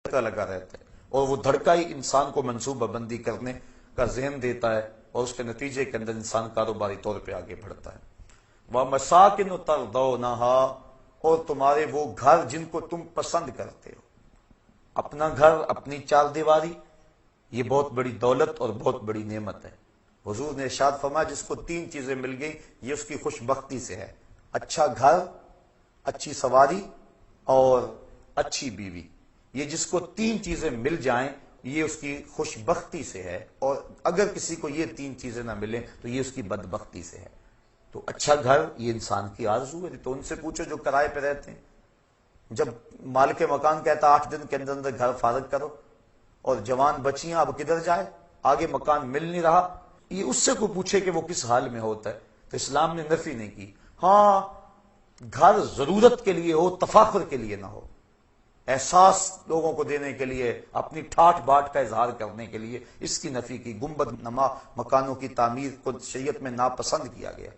لگا رہتا ہے، اور وہ دھڑکا ہی انسان کو منصوبہ بندی کرنے کا ذہن دیتا ہے، اور اس کے نتیجے کے اندر انسان کاروباری طور پہ آگے بڑھتا ہے۔ وَمَسَاكِنُ تَرْضَوْنَهَا، اور تمہارے وہ گھر جن کو تم پسند کرتے ہو۔ اپنا گھر، اپنی چار دیواری، یہ بہت بڑی دولت اور بہت بڑی نعمت ہے۔ حضور نے ارشاد فرمایا جس کو 3 چیزیں مل گئیں یہ اس کی خوش بختی سے ہے: اچھا گھر، اچھی سواری اور اچھی بیوی۔ یہ جس کو 3 چیزیں مل جائیں یہ اس کی خوش بختی سے ہے، اور اگر کسی کو یہ 3 چیزیں نہ ملیں تو یہ اس کی بدبختی سے ہے۔ تو اچھا گھر یہ انسان کی آرزو ہے، تو ان سے پوچھو جو کرائے پہ رہتے ہیں، جب مالک مکان کہتا 8 دن کے اندر اندر گھر فارغ کرو، اور جوان بچیاں اب کدھر جائے، آگے مکان مل نہیں رہا، یہ اس سے کوئی پوچھے کہ وہ کس حال میں ہوتا ہے، تو اسلام نے نفی نہیں کی۔ ہاں، گھر ضرورت کے لیے ہو، تفاخر کے لیے نہ ہو، احساس لوگوں کو دینے کے لیے، اپنی ٹھاٹ باٹ کا اظہار کرنے کے لیے، اس کی نفی کی۔ گنبد نما مکانوں کی تعمیر کو شریعت میں ناپسند کیا گیا،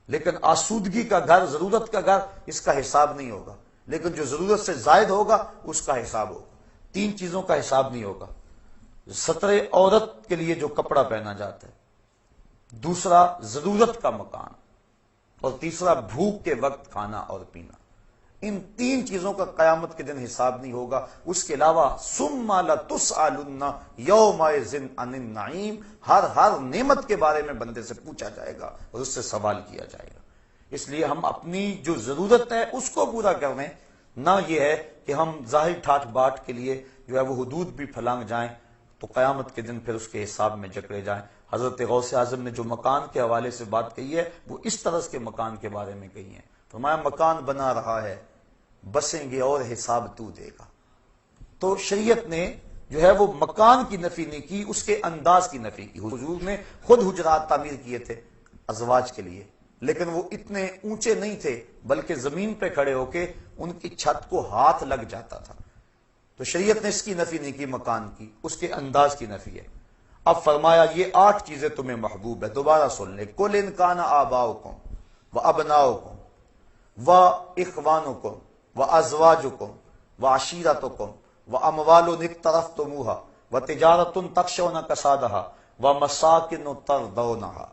لیکن آسودگی کا گھر، ضرورت کا گھر، اس کا حساب نہیں ہوگا، لیکن جو ضرورت سے زائد ہوگا اس کا حساب ہوگا۔ 3 چیزوں کا حساب نہیں ہوگا: ستر عورت کے لیے جو کپڑا پہنا جاتا ہے، دوسرا ضرورت کا مکان، اور تیسرا بھوک کے وقت کھانا اور پینا۔ ان 3 چیزوں کا قیامت کے دن حساب نہیں ہوگا۔ اس کے علاوہ ثم لتسألن یومئذ عن النعیم، ہر نعمت کے بارے میں بندے سے پوچھا جائے گا اور اس سے سوال کیا جائے گا۔ اس لیے ہم اپنی جو ضرورت ہے اس کو پورا کر لیں، نہ یہ ہے کہ ہم ظاہر ٹھاٹ باٹ کے لیے جو ہے وہ حدود بھی پھلانگ جائیں تو قیامت کے دن پھر اس کے حساب میں جکڑے جائیں۔ حضرت غوث اعظم نے جو مکان کے حوالے سے بات کہی ہے وہ اس طرح کے مکان کے بارے میں کہی ہے۔ فرمایا مکان بنا رہا ہے، بسیں گے اور حساب تو دے گا۔ تو شریعت نے جو ہے وہ مکان کی نفی نہیں کی، اس کے انداز کی نفی کی۔ حضور نے خود حجرات تعمیر کیے تھے ازواج کے لیے، لیکن وہ اتنے اونچے نہیں تھے، بلکہ زمین پہ کھڑے ہو کے ان کی چھت کو ہاتھ لگ جاتا تھا۔ تو شریعت نے اس کی نفی نہیں کی مکان کی، اس کے انداز کی نفی ہے۔ اب فرمایا یہ 8 چیزیں تمہیں محبوب ہے، دوبارہ سن لے۔ قُلْ إِنْ كَانَ آبَاؤُكُمْ وَأَبْنَاؤُكُمْ وَإِخْوَانُكُمْ وَأَزْوَاجُكُمْ وَعَشِيرَتُكُمْ وَأَمْوَالٌ اقْتَرَفْتُمُوهَا وَتِجَارَةٌ تَخْشَوْنَ كَسَادَهَا وَمَسَاكِنُ تَرْضَوْنَهَا،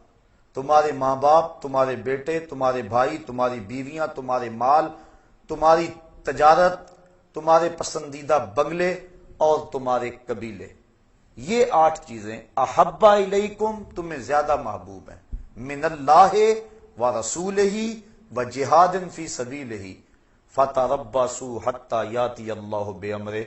تمہارے ماں باپ، تمہارے بیٹے، تمہارے بھائی، تمہاری بیویاں، تمہارے مال، تمہاری تجارت تمہارے پسندیدہ بنگلے اور تمہارے قبیلے، یہ 8 چیزیں احب الیکم تمہیں زیادہ محبوب ہیں، من اللہ و رسولہ و جہاد فی سبیلہ فتربصوا حتی یاتی اللہ بامرہ،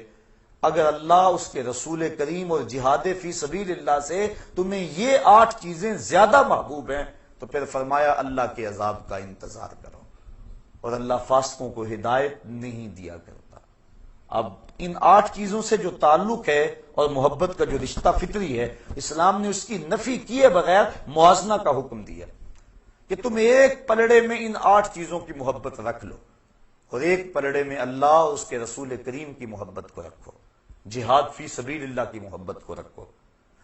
اگر اللہ اس کے رسول کریم اور جہاد فی سبیل اللہ سے تمہیں یہ 8 چیزیں زیادہ محبوب ہیں تو پھر فرمایا اللہ کے عذاب کا انتظار کرو، اور اللہ فاسقوں کو ہدایت نہیں دیا کرتا۔ اب ان 8 چیزوں سے جو تعلق ہے اور محبت کا جو رشتہ فطری ہے، اسلام نے اس کی نفی کیے بغیر موازنہ کا حکم دیا کہ تم ایک پلڑے میں ان 8 چیزوں کی محبت رکھ لو، اور ایک پلڑے میں اللہ اور اس کے رسول کریم کی محبت کو رکھو، جہاد فی سبیل اللہ کی محبت کو رکھو،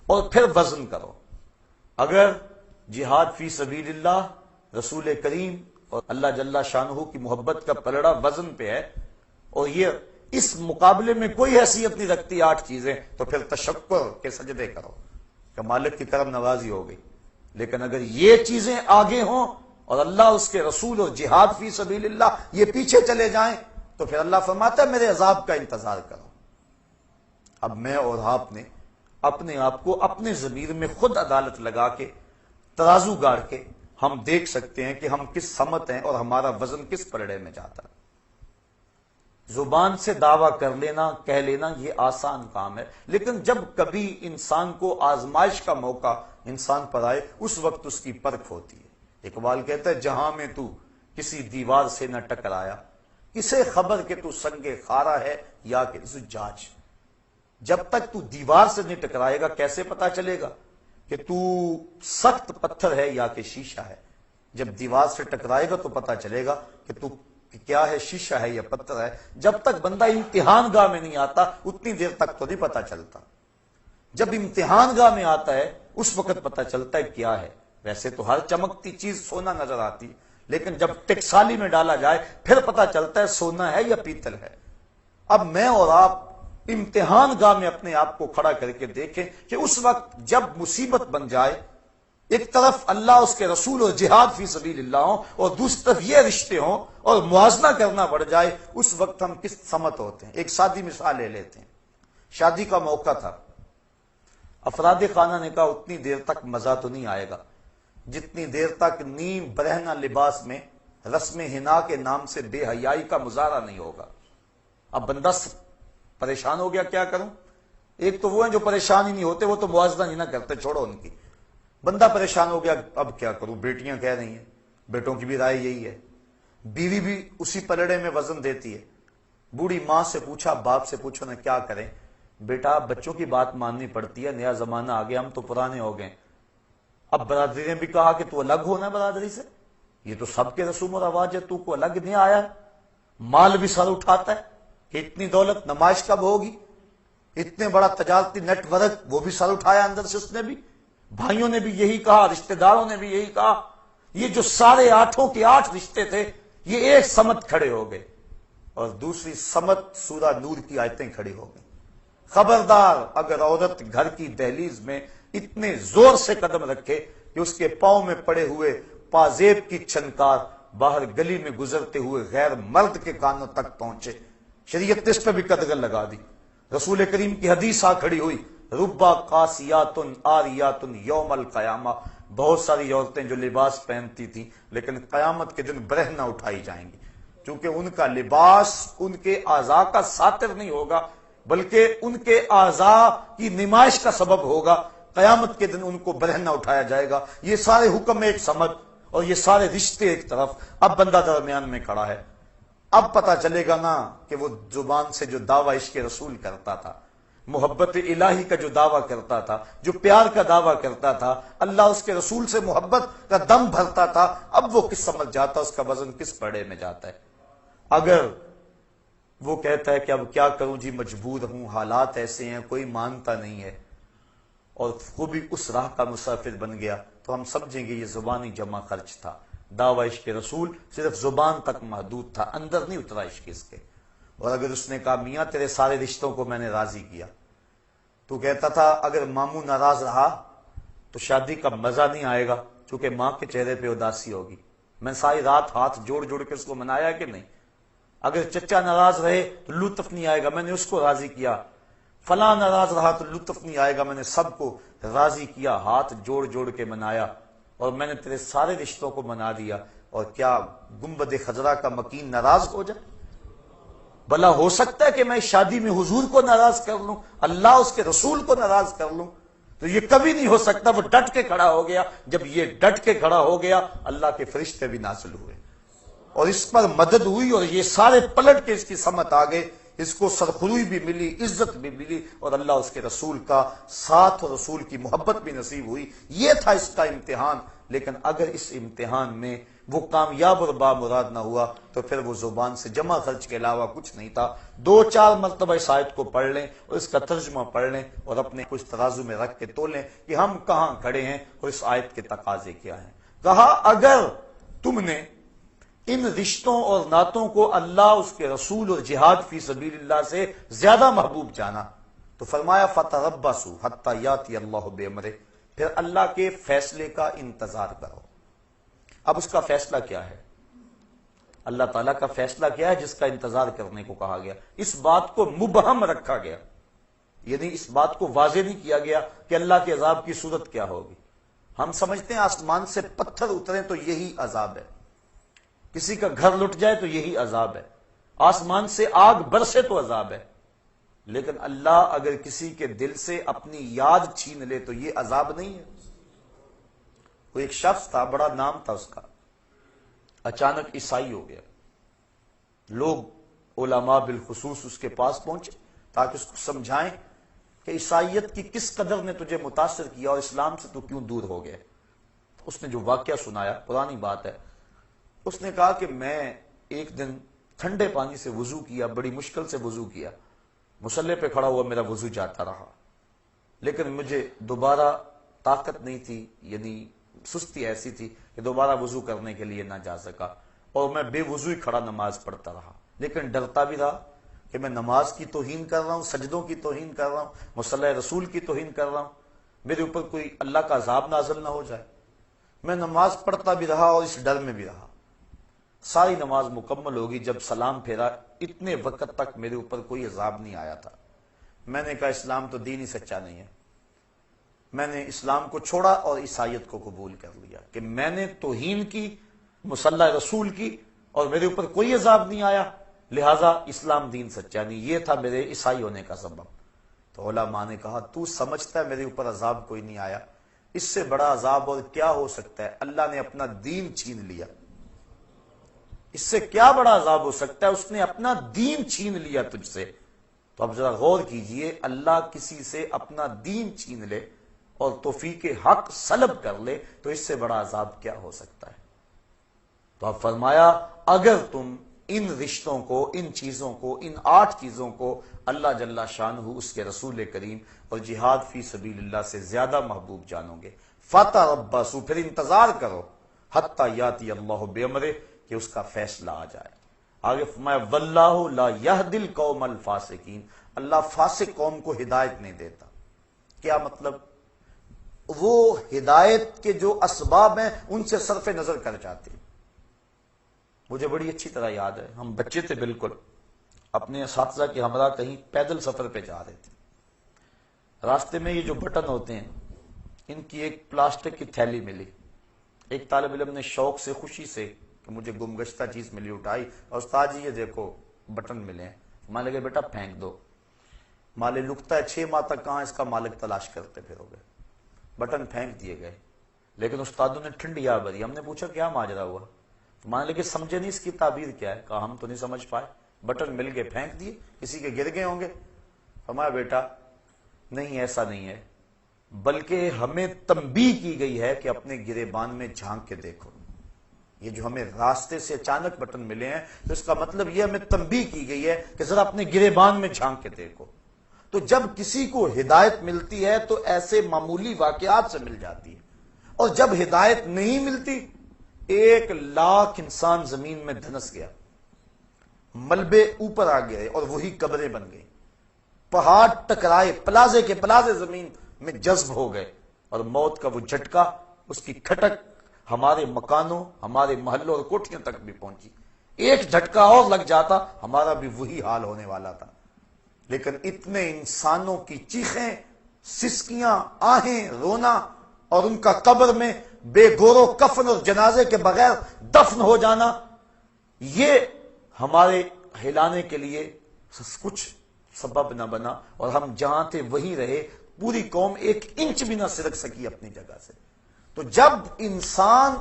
اور پھر وزن کرو۔ اگر جہاد فی سبیل اللہ، رسول کریم اور اللہ جل شانہ کی محبت کا پلڑا وزن پہ ہے، اور یہ اس مقابلے میں کوئی حیثیت نہیں رکھتی 8 چیزیں، تو پھر تشکر کے سجدے کرو کہ مالک کی کرم نوازی ہو گئی۔ لیکن اگر یہ چیزیں آگے ہوں اور اللہ اس کے رسول اور جہاد فی سبیل اللہ یہ پیچھے چلے جائیں، تو پھر اللہ فرماتا ہے میرے عذاب کا انتظار کرو۔ اب میں اور آپ نے اپنے آپ کو اپنے ضمیر میں خود عدالت لگا کے ترازو گاڑ کے ہم دیکھ سکتے ہیں کہ ہم کس سمت ہیں اور ہمارا وزن کس پلڑے میں جاتا ہے۔ زبان سے دعویٰ کر لینا، کہہ لینا یہ آسان کام ہے، لیکن جب کبھی انسان کو آزمائش کا موقع انسان پر آئے اس وقت اس کی پرکھ ہوتی ہے۔ اقبال کہتا ہے جہاں میں تو کسی دیوار سے نہ ٹکرایا، کسے خبر کہ تو سنگ خارا ہے یا کہ زجاج۔ جب تک تو دیوار سے نہیں ٹکرائے گا کیسے پتا چلے گا کہ تو سخت پتھر ہے یا کہ شیشہ ہے؟ جب دیوار سے ٹکرائے گا تو پتا چلے گا کہ تو کیا ہے، شیشہ ہے یا پتھر ہے۔ جب تک بندہ امتحان گاہ میں نہیں آتا اتنی دیر تک تو نہیں پتا چلتا، جب امتحان گاہ میں آتا ہے اس وقت پتا چلتا ہے کیا ہے۔ ویسے تو ہر چمکتی چیز سونا نظر آتی، لیکن جب ٹکسالی میں ڈالا جائے پھر پتا چلتا ہے سونا ہے یا پیتل ہے۔ اب میں اور آپ امتحان گاہ میں اپنے آپ کو کھڑا کر کے دیکھیں کہ اس وقت جب مصیبت بن جائے، ایک طرف اللہ اس کے رسول اور جہاد فی سبیل اللہ ہوں اور دوسری طرف یہ رشتے ہوں اور موازنہ کرنا پڑ جائے، اس وقت ہم کس سمت ہوتے ہیں۔ ایک سادی مثال لے لیتے ہیں، شادی کا موقع تھا، افراد خانہ نے کہا اتنی دیر تک مزہ تو نہیں آئے گا جتنی دیر تک نیم برہنہ لباس میں رسم حنا کے نام سے بے حیائی کا مظاہرہ نہیں ہوگا۔ اب بندہ پریشان ہو گیا، کیا کروں؟ ایک تو وہ ہیں جو پریشان ہی نہیں ہوتے، وہ تو موازنہ نہیں نہ کرتے، چھوڑو ان کی۔ بندہ پریشان ہو گیا، اب کیا کروں؟ بیٹیاں کہہ رہی ہیں، بیٹوں کی بھی رائے یہی ہے، بیوی بھی اسی پلڑے میں وزن دیتی ہے۔ بوڑھی ماں سے پوچھا، باپ سے پوچھو نا کیا کریں؟ بیٹا بچوں کی بات ماننی پڑتی ہے، نیا زمانہ آ گیا، ہم تو پرانے ہو گئے۔ اب برادری نے بھی کہا کہ تو الگ ہونا برادری سے، یہ تو سب کے رسوم و رواج ہے، تو کو الگ نہیں آیا۔ مال بھی سر اٹھاتا ہے کہ اتنی دولت نمائش کب ہوگی، اتنے بڑا تجارتی نیٹ ورک وہ بھی سر اٹھایا اندر سے، اس نے بھی، بھائیوں نے بھی یہی کہا، رشتہ داروں نے بھی یہی کہا۔ یہ جو سارے 8 کے 8 رشتے تھے یہ ایک سمت کھڑے ہو گئے، اور دوسری سمت سورہ نور کی آیتیں کھڑی ہو گئی۔ خبردار اگر عورت گھر کی دہلیز میں اتنے زور سے قدم رکھے کہ اس کے پاؤں میں پڑے ہوئے پازیب کی چھنکار باہر گلی میں گزرتے ہوئے غیر مرد کے کانوں تک پہنچے، شریعت نے اس پہ بھی قدغن لگا دی۔ رسول کریم کی حدیث آ کھڑی ہوئی، ربا قاسیات آریات یوم القیامہ، بہت ساری عورتیں جو لباس پہنتی تھیں لیکن قیامت کے دن برہنہ اٹھائی جائیں گی، کیونکہ ان کا لباس ان کے اعضاء کا ساتر نہیں ہوگا بلکہ ان کے اعضاء کی نمائش کا سبب ہوگا۔ قیامت کے دن ان کو برہنہ اٹھایا جائے گا۔ یہ سارے حکم ایک سمت اور یہ سارے رشتے ایک طرف، اب بندہ درمیان میں کھڑا ہے۔ اب پتا چلے گا نا کہ وہ زبان سے جو دعویٰ عشق رسول کرتا تھا، محبت الہی کا جو دعویٰ کرتا تھا، جو پیار کا دعویٰ کرتا تھا، اللہ اس کے رسول سے محبت کا دم بھرتا تھا، اب وہ کس سمجھ جاتا، اس کا وزن کس پڑے میں جاتا ہے۔ اگر وہ کہتا ہے کہ اب کیا کروں جی، مجبور ہوں، حالات ایسے ہیں، کوئی مانتا نہیں ہے، اور وہ بھی اس راہ کا مسافر بن گیا، تو ہم سمجھیں گے یہ زبانی جمع خرچ تھا۔ دعویٰ عشق رسول صرف زبان تک محدود تھا، اندر نہیں اترا عشق اس کے۔ اور اگر اس نے کہا میاں تیرے سارے رشتوں کو میں نے راضی کیا، تو کہتا تھا اگر ماموں ناراض رہا تو شادی کا مزہ نہیں آئے گا، چونکہ ماں کے چہرے پہ اداسی ہوگی۔ میں ساری رات ہاتھ جوڑ جوڑ کے اس کو منایا کہ نہیں؟ اگر چچا ناراض رہے تو لطف نہیں آئے گا، میں نے اس کو راضی کیا، فلاں ناراض رہا تو لطف نہیں آئے گا، میں نے سب کو راضی کیا، ہاتھ جوڑ جوڑ کے منایا، اور میں نے تیرے سارے رشتوں کو منا دیا، اور کیا گنبد خضرا کا مکین ناراض ہو جائے؟ بھلا ہو سکتا ہے کہ میں شادی میں حضور کو ناراض کر لوں، اللہ اس کے رسول کو ناراض کر لوں؟ تو یہ کبھی نہیں ہو سکتا۔ وہ ڈٹ کے کھڑا ہو گیا، جب یہ ڈٹ کے کھڑا ہو گیا اللہ کے فرشتے بھی نازل ہوئے اور اس پر مدد ہوئی، اور یہ سارے پلٹ کے اس کی سمت آ گئے، اس کو سرخروئی بھی ملی، عزت بھی ملی، اور اللہ اس کے رسول کا ساتھ اور رسول کی محبت بھی نصیب ہوئی۔ یہ تھا اس کا امتحان۔ لیکن اگر اس امتحان میں وہ کامیاب اور بامراد نہ ہوا تو پھر وہ زبان سے جمع خرچ کے علاوہ کچھ نہیں تھا۔ 2-4 مرتبہ اس آیت کو پڑھ لیں اور اس کا ترجمہ پڑھ لیں اور اپنے کچھ ترازو میں رکھ کے تولیں کہ ہم کہاں کھڑے ہیں اور اس آیت کے تقاضے کیا ہیں۔ کہا اگر تم نے ان رشتوں اور نعتوں کو اللہ، اس کے رسول اور جہاد فی سبیل اللہ سے زیادہ محبوب جانا تو فرمایا فتربصوا حتی یاتی اللہ بامرہ، پھر اللہ کے فیصلے کا انتظار کرو۔ اب اس کا فیصلہ کیا ہے؟ اللہ تعالیٰ کا فیصلہ کیا ہے جس کا انتظار کرنے کو کہا گیا؟ اس بات کو مبہم رکھا گیا، یعنی اس بات کو واضح نہیں کیا گیا کہ اللہ کے عذاب کی صورت کیا ہوگی۔ ہم سمجھتے ہیں آسمان سے پتھر اترے تو یہی عذاب ہے، کسی کا گھر لٹ جائے تو یہی عذاب ہے، آسمان سے آگ برسے تو عذاب ہے، لیکن اللہ اگر کسی کے دل سے اپنی یاد چھین لے تو یہ عذاب نہیں ہے۔ وہ ایک شخص تھا، بڑا نام تھا اس کا، اچانک عیسائی ہو گیا۔ لوگ علماء بالخصوص اس کے پاس پہنچے تاکہ اس کو سمجھائیں کہ عیسائیت کی کس قدر نے تجھے متاثر کیا اور اسلام سے تو کیوں دور ہو گیا۔ اس نے جو واقعہ سنایا، پرانی بات ہے، اس نے کہا کہ میں ایک دن ٹھنڈے پانی سے وضو کیا، بڑی مشکل سے وضو کیا، مصلی پہ کھڑا ہوا میرا وضو جاتا رہا، لیکن مجھے دوبارہ طاقت نہیں تھی، یعنی سستی ایسی تھی کہ دوبارہ وضو کرنے کے لیے نہ جا سکا، اور میں بے وضو ہی کھڑا نماز پڑھتا رہا، لیکن ڈرتا بھی رہا کہ میں نماز کی توہین کر رہا ہوں، سجدوں کی توہین کر رہا ہوں، مصلی رسول کی توہین کر رہا ہوں، میرے اوپر کوئی اللہ کا عذاب نازل نہ ہو جائے۔ میں نماز پڑھتا بھی رہا اور اس ڈر میں بھی رہا۔ ساری نماز مکمل ہوگی، جب سلام پھیرا اتنے وقت تک میرے اوپر کوئی عذاب نہیں آیا تھا۔ میں نے کہا اسلام تو دین ہی سچا نہیں ہے۔ میں نے اسلام کو چھوڑا اور عیسائیت کو قبول کر لیا کہ میں نے توہین کی مصلی رسول کی اور میرے اوپر کوئی عذاب نہیں آیا، لہذا اسلام دین سچا نہیں۔ یہ تھا میرے عیسائی ہونے کا سبب۔ تو علماء نے کہا تو سمجھتا ہے میرے اوپر عذاب کوئی نہیں آیا، اس سے بڑا عذاب اور کیا ہو سکتا ہے؟ اللہ نے اپنا دین چھین لیا، اس سے کیا بڑا عذاب ہو سکتا ہے؟ اس نے اپنا دین چھین لیا تجھ سے۔ تو اب ذرا غور کیجئے، اللہ کسی سے اپنا دین چھین لے اور توفیق حق سلب کر لے تو اس سے بڑا عذاب کیا ہو سکتا ہے؟ تو اب فرمایا اگر تم ان رشتوں کو، ان چیزوں کو، ان 8 چیزوں کو اللہ جل شانہ، اس کے رسول کریم اور جہاد فی سبیل اللہ سے زیادہ محبوب جانو گے، فتربصوا، پھر انتظار کرو، حتی یاتی اللہ بامرہ، کہ اس کا فیصلہ آ جائے۔ آگے فرمایا واللہ لا یہدی القوم الفاسقین، اللہ فاسق قوم کو ہدایت نہیں دیتا۔ کیا مطلب؟ وہ ہدایت کے جو اسباب ہیں ان سے صرف نظر کر جاتے ہیں۔ مجھے بڑی اچھی طرح یاد ہے، ہم بچے تھے بالکل، اپنے اساتذہ کے ہمراہ کہیں پیدل سفر پہ جا رہے تھے، راستے میں یہ جو بٹن ہوتے ہیں ان کی ایک پلاسٹک کی تھیلی ملی، ایک طالب علم نے شوق سے، خوشی سے کہ مجھے گمگشتہ چیز ملی اٹھائی، اور استاد جی یہ دیکھو بٹن ملے ہیں۔ مان لگے بیٹا پھینک دو، مالے لکتا ہے 6 ماہ تک کہاں اس کا مالک تلاش کرتے پھرو گے۔ بٹن پھینک دیے گئے، لیکن استادوں نے ٹھنڈی آ بھری۔ ہم نے پوچھا کیا ماجرا ہوا؟ مان لگے سمجھے نہیں اس کی تعبیر کیا ہے؟ کہا ہم تو نہیں سمجھ پائے، بٹن مل گئے پھینک دیے، کسی کے گر گئے ہوں گے۔ ہمارا بیٹا نہیں، ایسا نہیں ہے، بلکہ ہمیں تنبیہ کی گئی ہے کہ اپنے گریبان میں جھانک کے دیکھو۔ یہ جو ہمیں راستے سے اچانک بٹن ملے ہیں تو اس کا مطلب یہ ہمیں تنبیہ کی گئی ہے کہ ذرا اپنے گریبان میں جھانک کے دیکھو۔ تو جب کسی کو ہدایت ملتی ہے تو ایسے معمولی واقعات سے مل جاتی ہے، اور جب ہدایت نہیں ملتی 1,00,000 انسان زمین میں دھنس گیا، ملبے اوپر آ گئے اور وہی قبریں بن گئی، پہاڑ ٹکرائے، پلازے کے پلازے زمین میں جذب ہو گئے، اور موت کا وہ جھٹکا، اس کی کھٹک ہمارے مکانوں، ہمارے محلوں اور کوٹھیوں تک بھی پہنچی۔ ایک جھٹکا اور لگ جاتا ہمارا بھی وہی حال ہونے والا تھا. لیکن اتنے انسانوں کی چیخیں، سسکیاں، آہیں، رونا اور ان کا قبر میں بے گور و کفن اور جنازے کے بغیر دفن ہو جانا، یہ ہمارے ہلانے کے لیے کچھ سبب نہ بنا، اور ہم جہاں تھے وہیں رہے. پوری قوم ایک انچ بھی نہ سرک سکی اپنی جگہ سے. تو جب انسان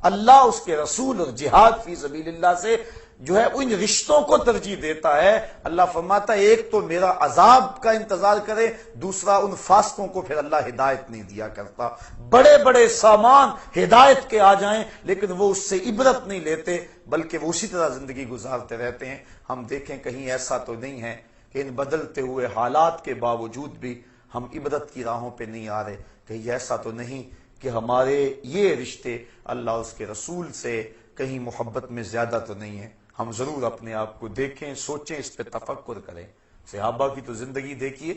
اللہ، اس کے رسول اور جہاد فی سبیل اللہ سے جو ہے ان رشتوں کو ترجیح دیتا ہے، اللہ فرماتا ہے ایک تو میرا عذاب کا انتظار کرے، دوسرا ان فاسقوں کو پھر اللہ ہدایت نہیں دیا کرتا. بڑے بڑے سامان ہدایت کے آ جائیں لیکن وہ اس سے عبرت نہیں لیتے، بلکہ وہ اسی طرح زندگی گزارتے رہتے ہیں. ہم دیکھیں کہیں ایسا تو نہیں ہے کہ ان بدلتے ہوئے حالات کے باوجود بھی ہم عبرت کی راہوں پہ نہیں آ رہے. کہیں ایسا تو نہیں کہ ہمارے یہ رشتے اللہ اس کے رسول سے کہیں محبت میں زیادہ تو نہیں ہے. ہم ضرور اپنے آپ کو دیکھیں، سوچیں، اس پہ تفکر کریں. صحابہ کی تو زندگی دیکھیے.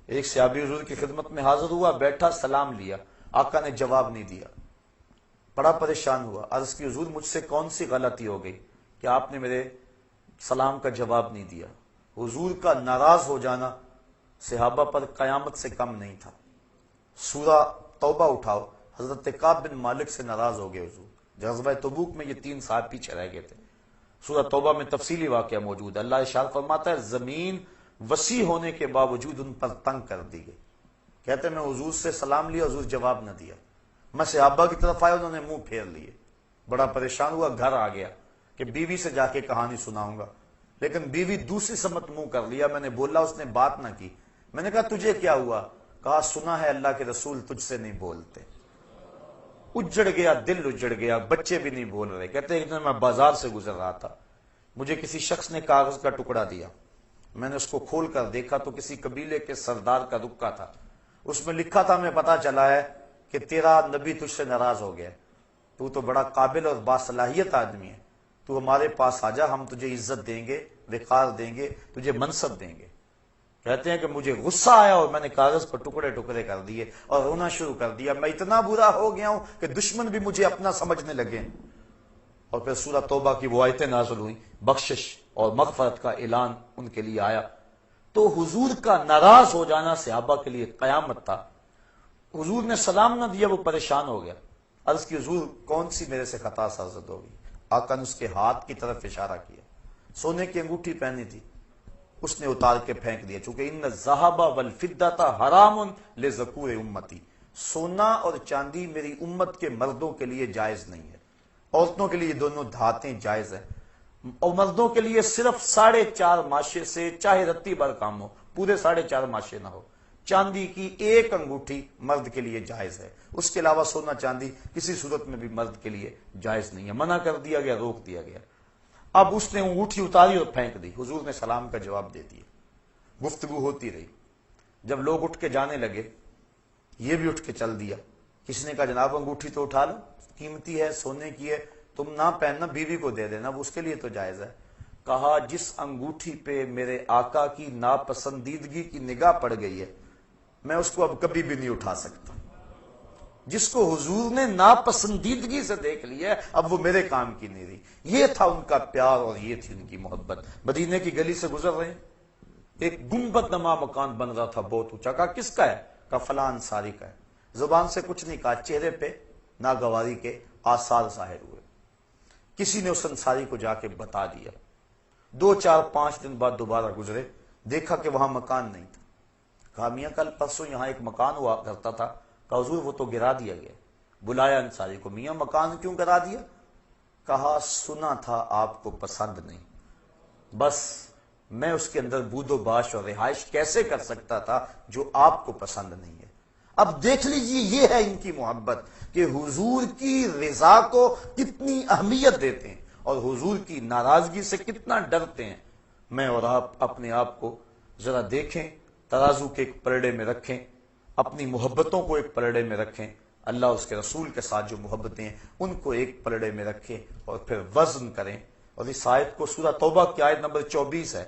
ایک صحابی حضور کی خدمت میں حاضر ہوا، بیٹھا، سلام لیا، آقا نے جواب نہیں دیا. بڑا پریشان ہوا، عرض کی حضور مجھ سے کون سی غلطی ہو گئی کہ آپ نے میرے سلام کا جواب نہیں دیا. حضور کا ناراض ہو جانا صحابہ پر قیامت سے کم نہیں تھا. سورہ توبہ اٹھاؤ، حضرت کعب بن مالک سے ناراض ہو گئے حضور. غزوہ تبوک میں یہ 3 سال پیچھے رہ گئے تھے. سورہ توبہ میں تفصیلی واقعہ موجود ہے. اللہ ارشاد فرماتا ہے زمین وسیع ہونے کے باوجود ان پر تنگ کر دی گئی. کہتے ہیں میں حضور سے سلام لیا، حضور جواب نہ دیا. میں صحابہ کی طرف آیا، انہوں نے منہ پھیر لیے. بڑا پریشان ہوا، گھر آ گیا کہ بیوی سے جا کے کہانی سناؤں گا. لیکن بیوی دوسری سمت منہ کر لیا. میں نے بولا، اس نے بات نہ کی. میں نے کہا تجھے کیا ہوا؟ کہا سنا ہے اللہ کے رسول تجھ سے نہیں بولتے. اجڑ گیا، دل اجڑ گیا، بچے بھی نہیں بول رہے. کہتے ہیں ایک دن میں بازار سے گزر رہا تھا، مجھے کسی شخص نے کاغذ کا ٹکڑا دیا. میں نے اس کو کھول کر دیکھا تو کسی قبیلے کے سردار کا رکا تھا. اس میں لکھا تھا ہمیں پتا چلا ہے کہ تیرا نبی تجھ سے ناراض ہو گیا، تو تو بڑا قابل اور باصلاحیت آدمی ہے، تو ہمارے پاس آ جا، ہم تجھے عزت دیں گے، وقار دیں گے، تجھے منصب دیں گے. کہتے ہیں کہ مجھے غصہ آیا اور میں نے کاغذ پر ٹکڑے ٹکڑے کر دیے اور رونا شروع کر دیا. میں اتنا برا ہو گیا ہوں کہ دشمن بھی مجھے اپنا سمجھنے لگے. اور پھر سورہ توبہ کی وہ آیتیں نازل ہوئی، بخشش اور مغفرت کا اعلان ان کے لیے آیا. تو حضور کا ناراض ہو جانا صحابہ کے لیے قیامت تھا. حضور نے سلام نہ دیا، وہ پریشان ہو گیا. عرض کی حضور کون سی میرے سے خطا سرزد ہوگی؟ آقا نے اس کے ہاتھ کی طرف اشارہ کیا. سونے کی انگوٹھی پہنی تھی، اس نے اتار کے پھینک دیا. چونکہ ان الذھب والفضة حرام لذکور امتی، سونا اور چاندی میری امت کے مردوں کے لیے جائز نہیں ہے. عورتوں کے لیے دونوں دھاتیں جائز ہیں، اور مردوں کے لیے صرف 4.5 ماشے سے، چاہے رتی بھر کام ہو، پورے 4.5 ماشے نہ ہو. چاندی کی ایک انگوٹھی مرد کے لیے جائز ہے، اس کے علاوہ سونا چاندی کسی صورت میں بھی مرد کے لیے جائز نہیں ہے. منع کر دیا گیا، روک دیا گیا. اب اس نے انگوٹھی اتاری اور پھینک دی. حضور نے سلام کا جواب دے دیا. گفتگو ہوتی رہی. جب لوگ اٹھ کے جانے لگے، یہ بھی اٹھ کے چل دیا. کسی نے کہا جناب انگوٹھی تو اٹھا لو، قیمتی ہے، سونے کی ہے، تم نہ پہننا، بیوی کو دے دینا، وہ اس کے لیے تو جائز ہے. کہا جس انگوٹھی پہ میرے آقا کی ناپسندیدگی کی نگاہ پڑ گئی ہے، میں اس کو اب کبھی بھی نہیں اٹھا سکتا. جس کو حضور نے ناپسندیدگی سے دیکھ لیا، اب وہ میرے کام کی نہیں رہی. یہ تھا ان کا پیار اور یہ تھی ان کی محبت. مدینے کی گلی سے گزر رہے ہیں، ایک گنبد نما مکان بن رہا تھا بہت اونچا. کہا کس کا ہے؟ کہا فلاں انصاری کا ہے. زبان سے کچھ نہیں کہا، چہرے پہ ناگواری کے آثار ظاہر ہوئے. کسی نے اس انصاری کو جا کے بتا دیا. 2 4 5 دن بعد دوبارہ گزرے، دیکھا کہ وہاں مکان نہیں تھا. کہا میاں کل پرسوں یہاں ایک مکان ہوا کرتا تھا. کہا حضور وہ تو گرا دیا گیا. بلایا انصاری کو، میاں مکان کیوں گرا دیا؟ کہا سنا تھا آپ کو پسند نہیں، بس میں اس کے اندر بود و باش اور رہائش کیسے کر سکتا تھا جو آپ کو پسند نہیں ہے. اب دیکھ لیجیے یہ ہے ان کی محبت کہ حضور کی رضا کو کتنی اہمیت دیتے ہیں اور حضور کی ناراضگی سے کتنا ڈرتے ہیں. میں اور آپ اپنے آپ کو ذرا دیکھیں، ترازو کے ایک پلڑے میں رکھیں، اپنی محبتوں کو ایک پلڑے میں رکھیں، اللہ اس کے رسول کے ساتھ جو محبتیں ہیں ان کو ایک پلڑے میں رکھیں اور پھر وزن کریں. اور اس آیت کو سورہ توبہ کی آیت نمبر 24 ہے،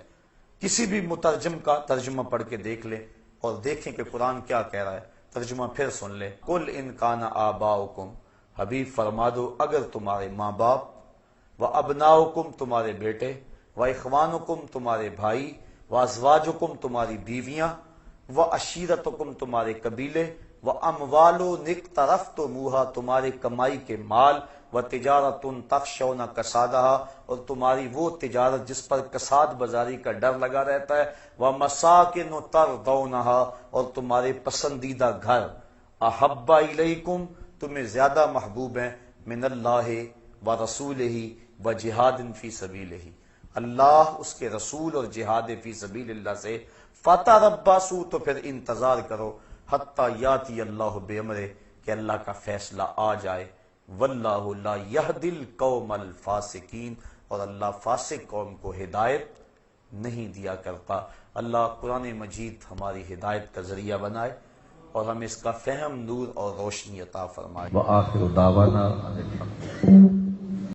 کسی بھی مترجم کا ترجمہ پڑھ کے دیکھ لیں اور دیکھیں کہ قرآن کیا کہہ رہا ہے. ترجمہ پھر سن لیں. قل ان کان آباؤکم، حبیب فرما دو اگر تمہارے ماں باپ وابناؤکم تمہارے بیٹے، واخوانکم تمہارے بھائی، وازواجکم تمہاری بیویاں، وعشیرتکم تمہارے قبیلے، واموال اقترفتموہا تمہارے کمائی کے مال، وتجارت تخشون کسادہا اور تمہاری وہ تجارت جس پر کساد بازاری کا ڈر لگا رہتا ہے، ومساکن ترضونہا اور تمہارے پسندیدہ گھر، احب الیکم تمہیں زیادہ محبوب ہیں، من اللہ ورسولہ وجہاد فی سبیلہ اللہ اس کے رسول اور جہاد فی سبیل اللہ سے، فتربصوا تو پھر انتظار کرو، حتی یاتی اللہ بامرہ کہ اللہ کا فیصلہ آ جائے، واللہ لا یہدی القوم الفاسقین اور اللہ فاسق قوم کو ہدایت نہیں دیا کرتا۔ اللہ قرآن مجید ہماری ہدایت کا ذریعہ بنائے اور ہمیں اس کا فہم، نور اور روشنی عطا فرمائے۔ وآخر دعوانا ان الحمد